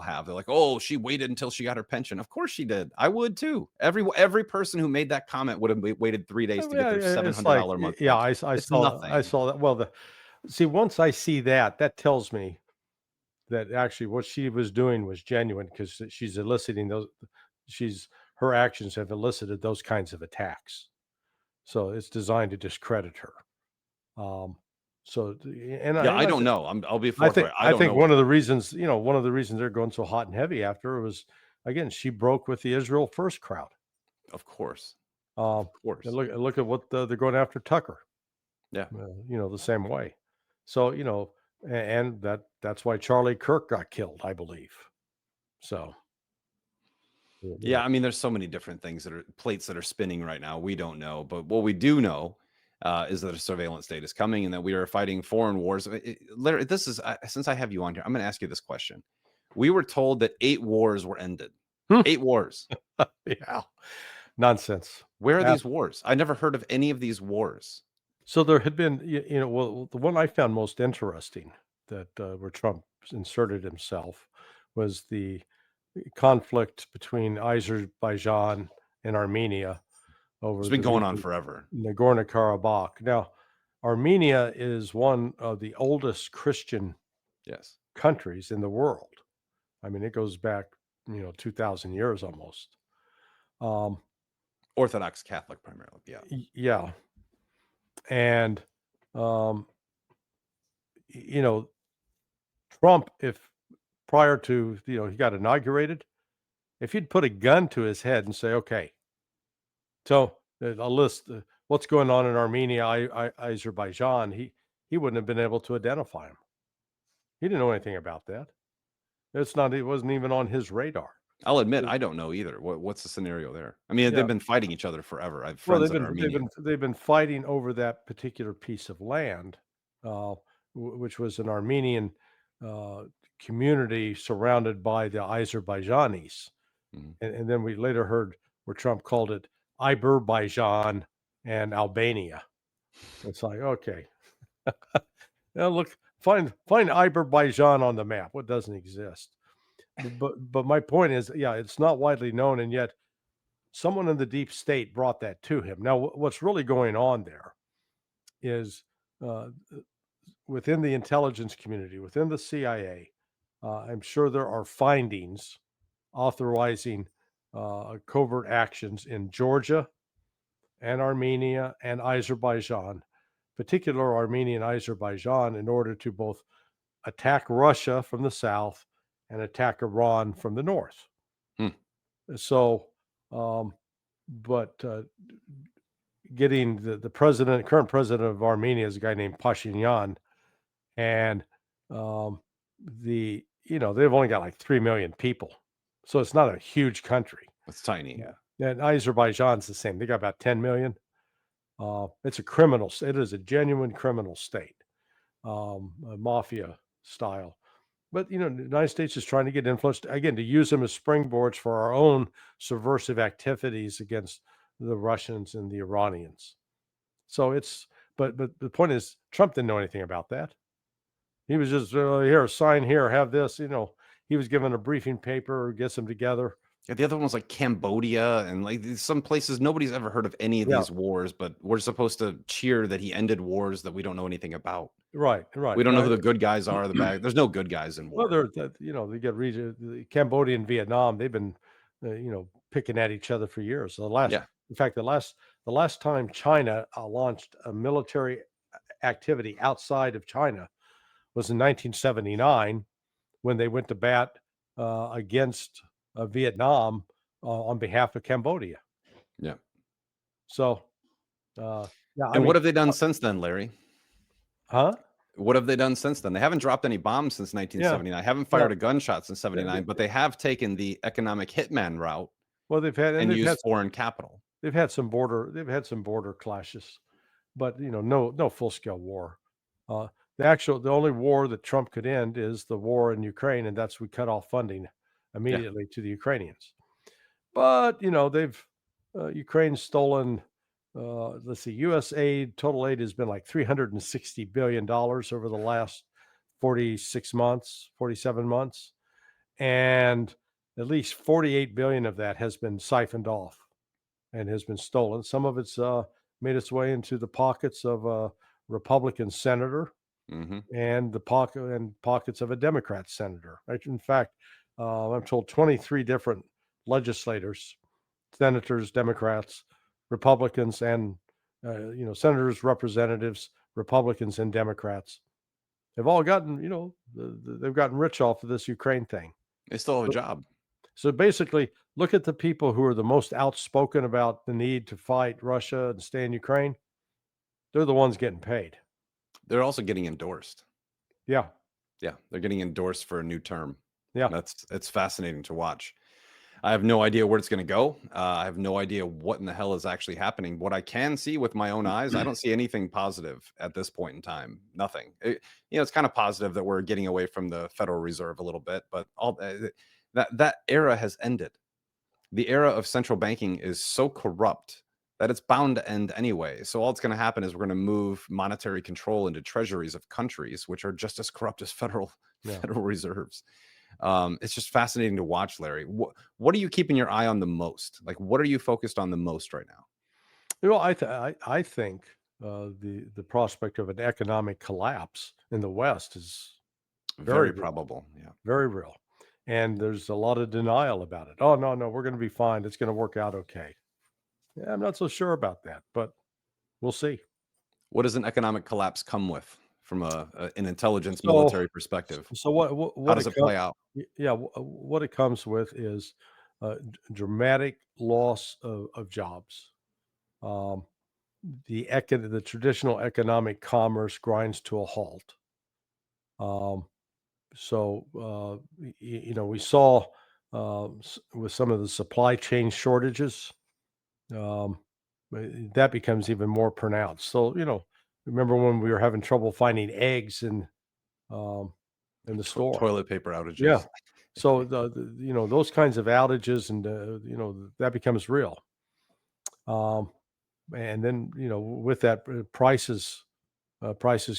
have. They're like, "Oh, she waited until she got her pension." Of course she did. I would too. Every person who made that comment would have waited 3 days to get Yeah, their it's like, $700 a month yeah, pension. It's I nothing. saw that. Well, see, once I see that, that tells me that actually what she was doing was genuine, because she's eliciting those. Her actions have elicited those kinds of attacks. So it's designed to discredit her. Um, so and I Yeah, and I I, don't th- know. I'll be forthright. I I don't think know. one of the reasons they're going so hot and heavy after her was, again, she broke with the Israel First crowd. Of course. Of Um, and course. look at what they're going after Tucker. Yeah. The same way. So and that's why Charlie Kirk got killed, I believe. So, Yeah, I mean, there's so many different things that are plates that are spinning right now. We don't know, but what we do know is that a surveillance state is coming, and that we are fighting foreign wars. Larry, this is since I have you on here, I'm going to ask you this question. We were told that 8 wars were ended. 8 wars. yeah, nonsense. Where are Uh, these wars? I never heard of any of these wars. so there had been, well, the one I found most interesting that where Trump inserted himself was the conflict between Azerbaijan and Armenia It's over been the going on region forever. Nagorno-Karabakh. Now, Armenia is one of the oldest Christian Yes. countries in the world. I mean, it goes back, 2,000 years almost. Um, Orthodox Catholic primarily. Yeah. yeah, and um, you know, Trump, if prior to he got inaugurated, if you'd put a gun to his head and say, "Okay, so a list what's going on in Armenia, Azerbaijan," he wouldn't have been able to identify him. He didn't know anything about that. It wasn't even on his radar. I'll admit I don't know either. What's the scenario there? I mean, Yeah. they've been fighting each other forever. I have Well, friends that are Armenian. they've been fighting over that particular piece of land, which was an Armenian uh, community surrounded by the Azerbaijanis, Mhm. and then we later heard where Trump called it Iberbijan and Albania. It's like, okay, now look, find Iberbijan on the map. What doesn't exist? But my point is, yeah, it's not widely known, and yet someone in the deep state brought that to him. Now, what's really going on there is uh, within the intelligence community, within the CIA, I'm sure there are findings authorizing covert actions in Georgia and Armenia and Azerbaijan, particular Armenia and Azerbaijan, in order to both attack Russia from the south and attack Iran from the north. Hmm. So, um, but getting the current president of Armenia is a guy named Pashinyan, and they've only got like 3 million people, so it's not a huge country. It's tiny. Yeah. And Azerbaijan's the same; they got about 10 million. It's a criminal. It is a genuine criminal state, a mafia style. But the United States is trying to get influence again to use them as springboards for our own subversive activities against the Russians and the Iranians. So but the point is, Trump didn't know anything about that. He was just here, sign here, have this. He was given a briefing paper, gets them together. Yeah, the other one was like Cambodia and like some places nobody's ever heard of any of Yeah. these wars, but we're supposed to cheer that he ended wars that we don't know anything about. Right. We don't know who Now, the good guys are, the bad. There's no good guys in well, war. they get Cambodia and Vietnam. They've been, picking at each other for years. Yeah. In fact, the last time China launched a military activity outside of China was in 1979 when they went to bat against Vietnam on behalf of Cambodia. Yeah. So, yeah, And what have they done since then, Larry? huh? What have they done since then? They haven't dropped any bombs since 1979. Haven't fired a gunshot since 79, but they have taken the economic hitman route Well, and used foreign capital. they've had some border clashes, but no full scale war. The only war that Trump could end is the war in Ukraine, and that's we cut off funding immediately to the Ukrainians. But Ukraine's stolen. Let's see, U.S. aid, total aid has been like $360 billion over the last 46 months, 47 months, and at least 48 billion of that has been siphoned off and has been stolen. Some of it's made its way into the pockets of a Republican senator Mm-hmm. and pockets of a Democrat senator. In fact, I'm told 23 different legislators, senators, Democrats, Republicans, and senators, representatives, Republicans, and Democrats have all gotten they've gotten rich off of this Ukraine thing. They still have a job. So basically, look at the people who are the most outspoken about the need to fight Russia and stay in Ukraine. They're the ones getting paid. They're also getting endorsed. Yeah. Yeah, they're getting endorsed for a new term. Yeah. It's fascinating to watch. I have no idea where it's going to go. I have no idea what in the hell is actually happening. What I can see with my own eyes, I don't see anything positive at this point in time. Nothing. It's kind of positive that we're getting away from the Federal Reserve a little bit, but all that era has ended. The era of central banking is so corrupt that it's bound to end anyway. So all that's going to happen is we're going to move monetary control into treasuries of countries, which are just as corrupt as Yeah. federal reserves. It's just fascinating to watch, Larry. What are you keeping your eye on the most? Like, what are you focused on the most right now? I think the prospect of an economic collapse in the West is very Very real, probable. Yeah. very real, and there's a lot of denial about it. Oh, no, no, we're going to be fine. It's going to work out okay. Yeah, I'm not so sure about that, but we'll see. What does an economic collapse come with from an intelligence So, military perspective? so How what does it it play out? yeah, what it comes with is dramatic loss of jobs. Um, the traditional economic commerce grinds to a halt. Um, we saw with some of the supply chain shortages, um, that becomes even more pronounced. So, remember when we were having trouble finding eggs um, in the store? Toilet paper Yeah. outages. So those kinds of outages and that becomes real. Um, and then with that prices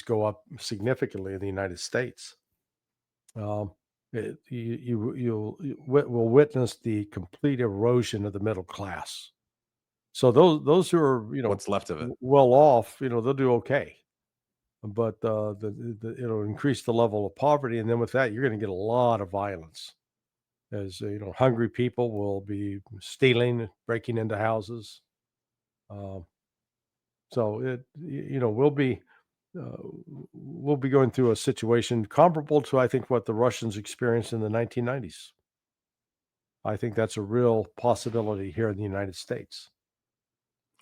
go up significantly in the United States. Um, will witness the complete erosion of the middle class. So those who are What's left of it? well off, they'll do okay. But it'll increase the level of poverty, and then with that, you're going to get a lot of violence. As hungry people will be stealing, breaking into houses. Um, so uh, we'll be going through a situation comparable to, I think, what the Russians experienced in the 1990s. I think that's a real possibility here in the United States.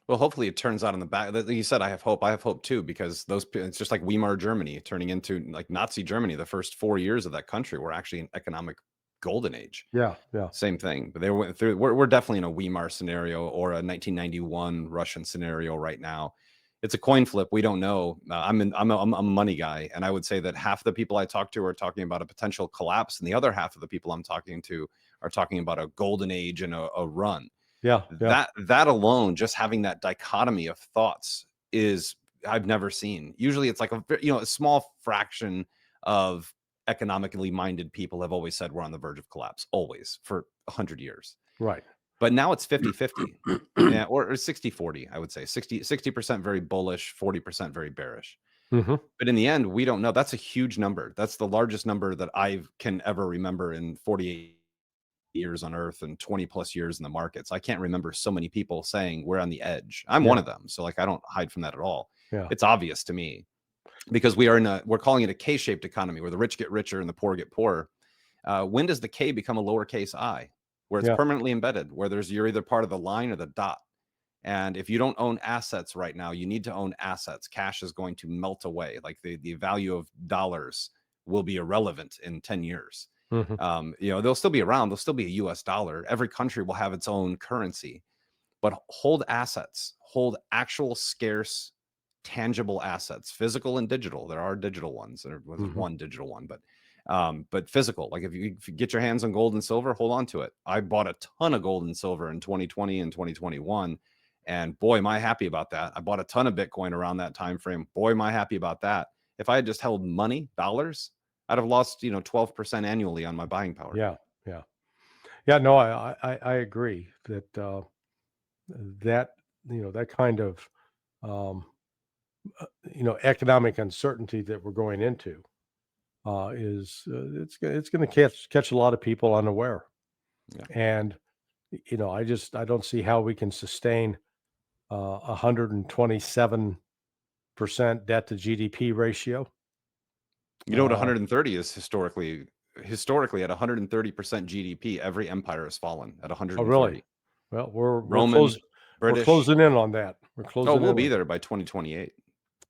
Well, hopefully it turns out on the back. Like you said, I have hope. I have hope too, because it's just like Weimar Germany turning into like Nazi Germany. The first 4 years of that country were actually an economic golden age. Yeah, yeah, Same thing, but they went through. We're definitely in a Weimar scenario or a 1991 Russian scenario right now. It's a coin flip. We don't know. I'm a money guy, and I would say that half the people I talk to are talking about a potential collapse, and the other half of the people I'm talking to are talking about a golden age and a run. yeah, yeah, That alone, just having that dichotomy of thoughts is I've never seen. Usually it's like a small fraction of economically minded people have always said we're on the verge of collapse, always for 100 years. right. But now it's 50-50. Yeah, or 60-40, I would say. 60% very bullish, 40% very bearish. Mhm. But in the end, we don't know. That's a huge number. That's the largest number that I can ever remember in 48 years on earth and 20 plus years in the markets. I can't remember so many people saying we're on the edge. I'm Yeah, one of them. So like I don't hide from that at all. yeah, It's obvious to me because we're calling it a K-shaped economy where the rich get richer and the poor get poorer. When does the K become a lowercase I? Where it's yeah, permanently embedded, where you're either part of the line or the dot. And if you don't own assets right now, you need to own assets. Cash is going to melt away. Like the value of dollars will be irrelevant in 10 years. mhm, They'll still be around. They'll still be a US dollar. Every country will have its own currency, but hold assets, hold actual scarce, tangible assets, physical and digital. There are digital ones. There's mhm. one digital one, but physical. Like if you get your hands on gold and silver, hold on to it. I bought a ton of gold and silver in 2020 and 2021. And boy, am I happy about that. I bought a ton of Bitcoin around that time frame. Boy, am I happy about that. If I had just held money, dollars, I'd have lost, 12% annually on my buying power. Yeah, yeah. Yeah, no, I agree that, that, that kind of, um, economic uncertainty that we're going into, it's gonna catch a lot of people unaware. Yeah. And, I don't see how we can sustain, 127% debt to GDP ratio. You know what Uh, 130 is historically at 130% GDP, every empire has fallen at oh, really? 130. Well, we're Roman, we're British. closing in on that. We're Oh, closing we'll in be on there by 2028.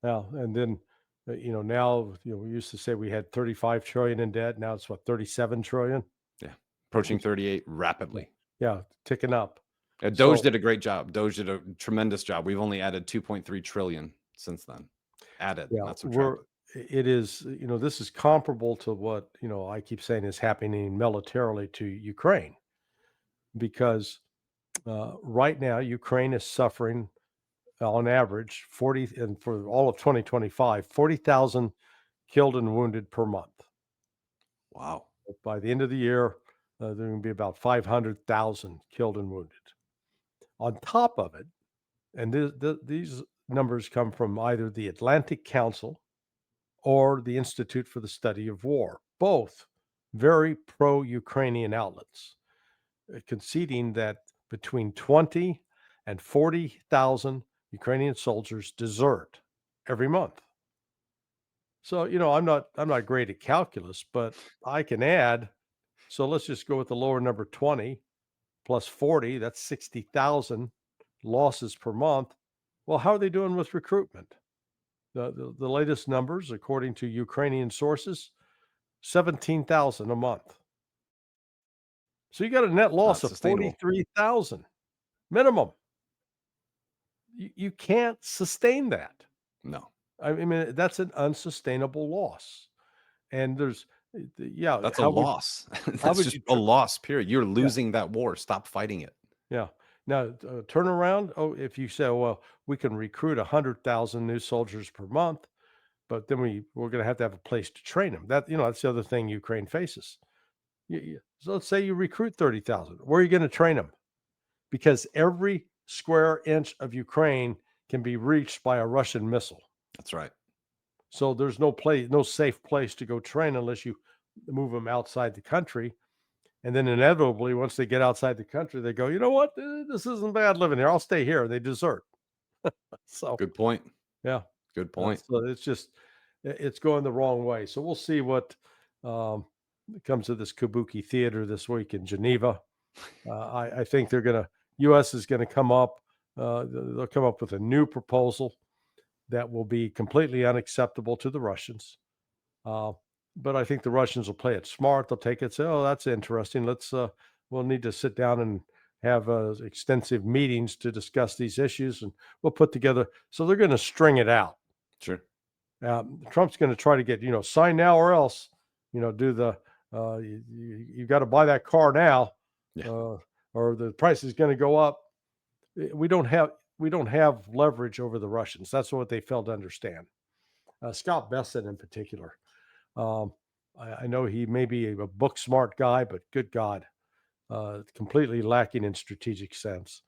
yeah, and then Now, we used to say we had 35 trillion in debt. Now it's what, 37 trillion? Yeah, approaching 38 rapidly. Yeah, ticking up. Doge did a great job. Doge did a tremendous job. We've only added 2.3 trillion since then. Added, Yeah, not subtracted. it is, this is comparable to what, I keep saying is happening militarily to Ukraine, because right now Ukraine is suffering on average 40, and for all of 2025, 40,000 killed and wounded per month. Wow. By the end of the year, there are going to be about 500,000 killed and wounded. On top of it, and these numbers come from either the Atlantic Council or the Institute for the Study of War, both very pro-Ukrainian outlets, conceding that between 20 and 40,000 Ukrainian soldiers desert every month. So, I'm not great at calculus, but I can add. So let's just go with the lower number, 20 plus 40, that's 60,000 losses per month. Well, how are they doing with recruitment? The latest numbers, according to Ukrainian sources, 17,000 a month. So you got a net loss of 43,000 minimum. You can't sustain that. No. I mean, that's an unsustainable loss. And there's, that's a loss. That's just a loss, period. You're losing that war. Stop fighting it. Yeah. Now, turn around. Oh, if you say, well, we can recruit 100,000 new soldiers per month, but then we're going to have a place to train them. That's the other thing Ukraine faces. So let's say you recruit 30,000. Where are you going to train them? Because every square inch of Ukraine can be reached by a Russian missile. That's right. So there's no safe place to go train unless you move them outside the country. And then inevitably, once they get outside the country, they go, you know what? This isn't bad living here. I'll stay here. They desert. So good point. Yeah. Good point. So it's going the wrong way. So we'll see what comes of this Kabuki theater this week in Geneva. I think U.S. is going to come up. They'll come up with a new proposal that will be completely unacceptable to the Russians. But I think the Russians will play it smart. They'll take it, say, oh, that's interesting. We'll need to sit down and have extensive meetings to discuss these issues, and we'll put together. So they're going to string it out. Sure. Trump's going to try to get, sign now or else, do the, you got to buy that car now, or the price is going to go up. We don't have leverage over the Russians. That's what they failed to understand. Scott Bessent in particular. I know he may be a book smart guy, but good God, completely lacking in strategic sense.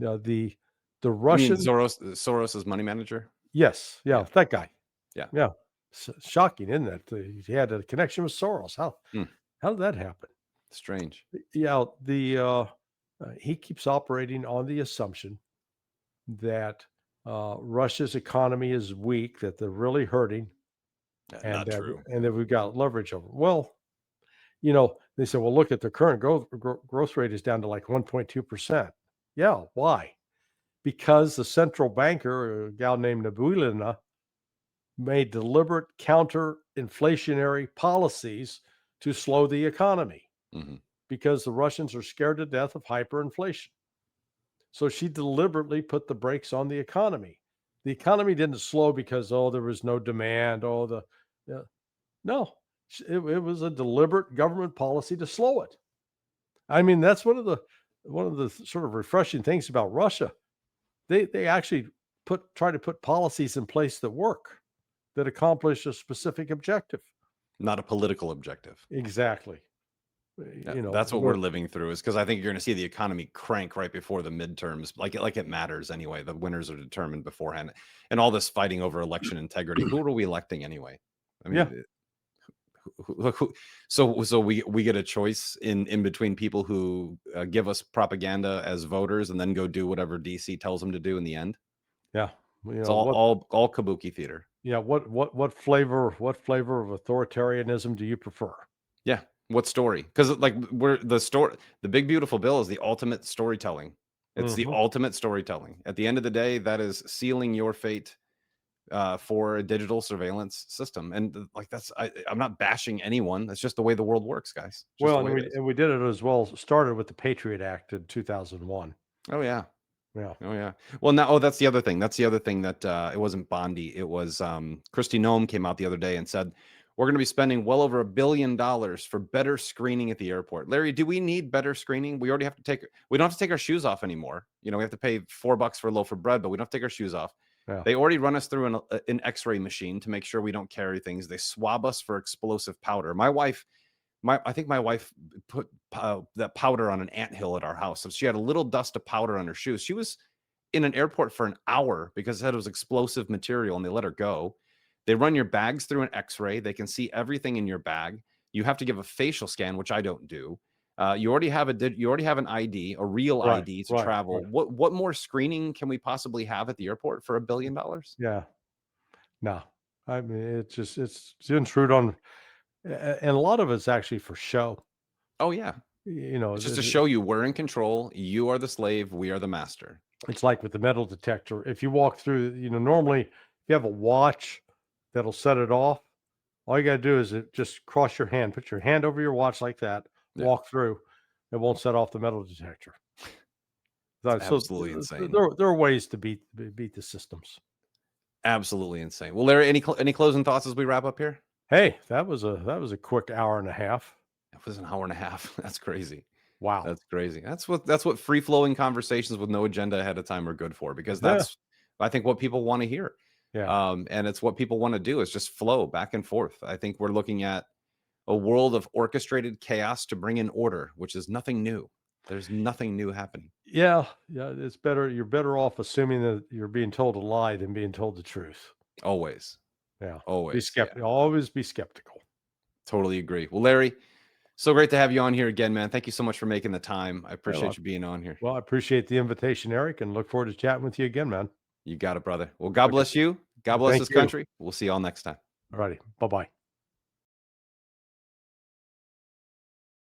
The Russian Soros's money manager. Yes, that guy. Yeah. Shocking, isn't it? He had a connection with Soros. How did that happen? Strange. Yeah, he keeps operating on the assumption that Russia's economy is weak, that they're really hurting. Not true. And that we've got leverage over. Well, they said, well, look at the current growth rate is down to like 1.2%. Yeah, why? Because the central banker, a gal named Nabulina, made deliberate counter-inflationary policies to slow the economy, because the Russians are scared to death of hyperinflation. So she deliberately put the brakes on the economy. The economy didn't slow because, there was no demand. No, it was a deliberate government policy to slow it. I mean, that's one of the sort of refreshing things about Russia. They actually try to put policies in place that work, that accomplish a specific objective. Not a political objective. Exactly. That's what we're living through, is because I think you're going to see the economy crank right before the midterms, like it matters anyway. The winners are determined beforehand, and all this fighting over election integrity. Who are we electing anyway? I mean, so we get a choice in between people who give us propaganda as voters and then go do whatever DC tells them to do in the end. Yeah, it's all kabuki theater. Yeah, what flavor of authoritarianism do you prefer? Yeah. What story? Because the big beautiful bill is the ultimate storytelling. It's the ultimate storytelling. At the end of the day, that is sealing your fate for a digital surveillance system. And like I'm not bashing anyone. That's just the way the world works, guys. Just Well, the way it is. and we did it as well. Started with the Patriot Act in 2001. Oh yeah. Yeah. Oh yeah. Well, now, that's the other thing. That's the other thing that it wasn't Bondi. It was Kristi Noem came out the other day and said we're going to be spending well over $1 billion for better screening at the airport. Larry, do we need better screening? We already have to we don't have to take our shoes off anymore. You know, we have to pay $4 for a loaf of bread, but we don't have to take our shoes off. Yeah. They already run us through an X-ray machine to make sure we don't carry things. They swab us for explosive powder. I think my wife put that powder on an anthill at our house. So she had a little dust of powder on her shoes. She was in an airport for an hour because it said it was explosive material and they let her go. They run your bags through an X-ray. They can see everything in your bag. You have to give a facial scan, which I don't do. You already have an ID, a real ID to travel. Right. What more screening can we possibly have at the airport for $1 billion? Yeah. No, I mean, it's intrude on, and a lot of it's actually for show. Oh yeah. You know, It's just to show you we're in control. You are the slave. We are the master. it's like with the metal detector. If you walk through, normally if you have a watch that'll set it off, all you got to do is just cross your hand, put your hand over your watch like that, walk through. It won't set off the metal detector. That's absolutely insane. There are ways to beat the systems. Absolutely insane. Well, Larry, any closing thoughts as we wrap up here? Hey, that was a quick hour and a half. It was an hour and a half. That's crazy. Wow. That's crazy. That's what free flowing conversations with no agenda ahead of time are good for, because that's I think what people want to hear. Yeah. And it's what people want to do is just flow back and forth. I think we're looking at a world of orchestrated chaos to bring in order, which is nothing new. There's nothing new happening. Yeah. It's better. You're better off assuming that you're being told a lie than being told the truth. Always. Yeah. Always. Be skeptical. Yeah. Always be skeptical. Totally agree. Well, Larry, so great to have you on here again, man. Thank you so much for making the time. I appreciate you being on here. Well, I appreciate the invitation, Eric, and look forward to chatting with you again, man. You got it, brother. Well, God bless you. God bless this country. We'll see you all next time. All righty. Bye-bye.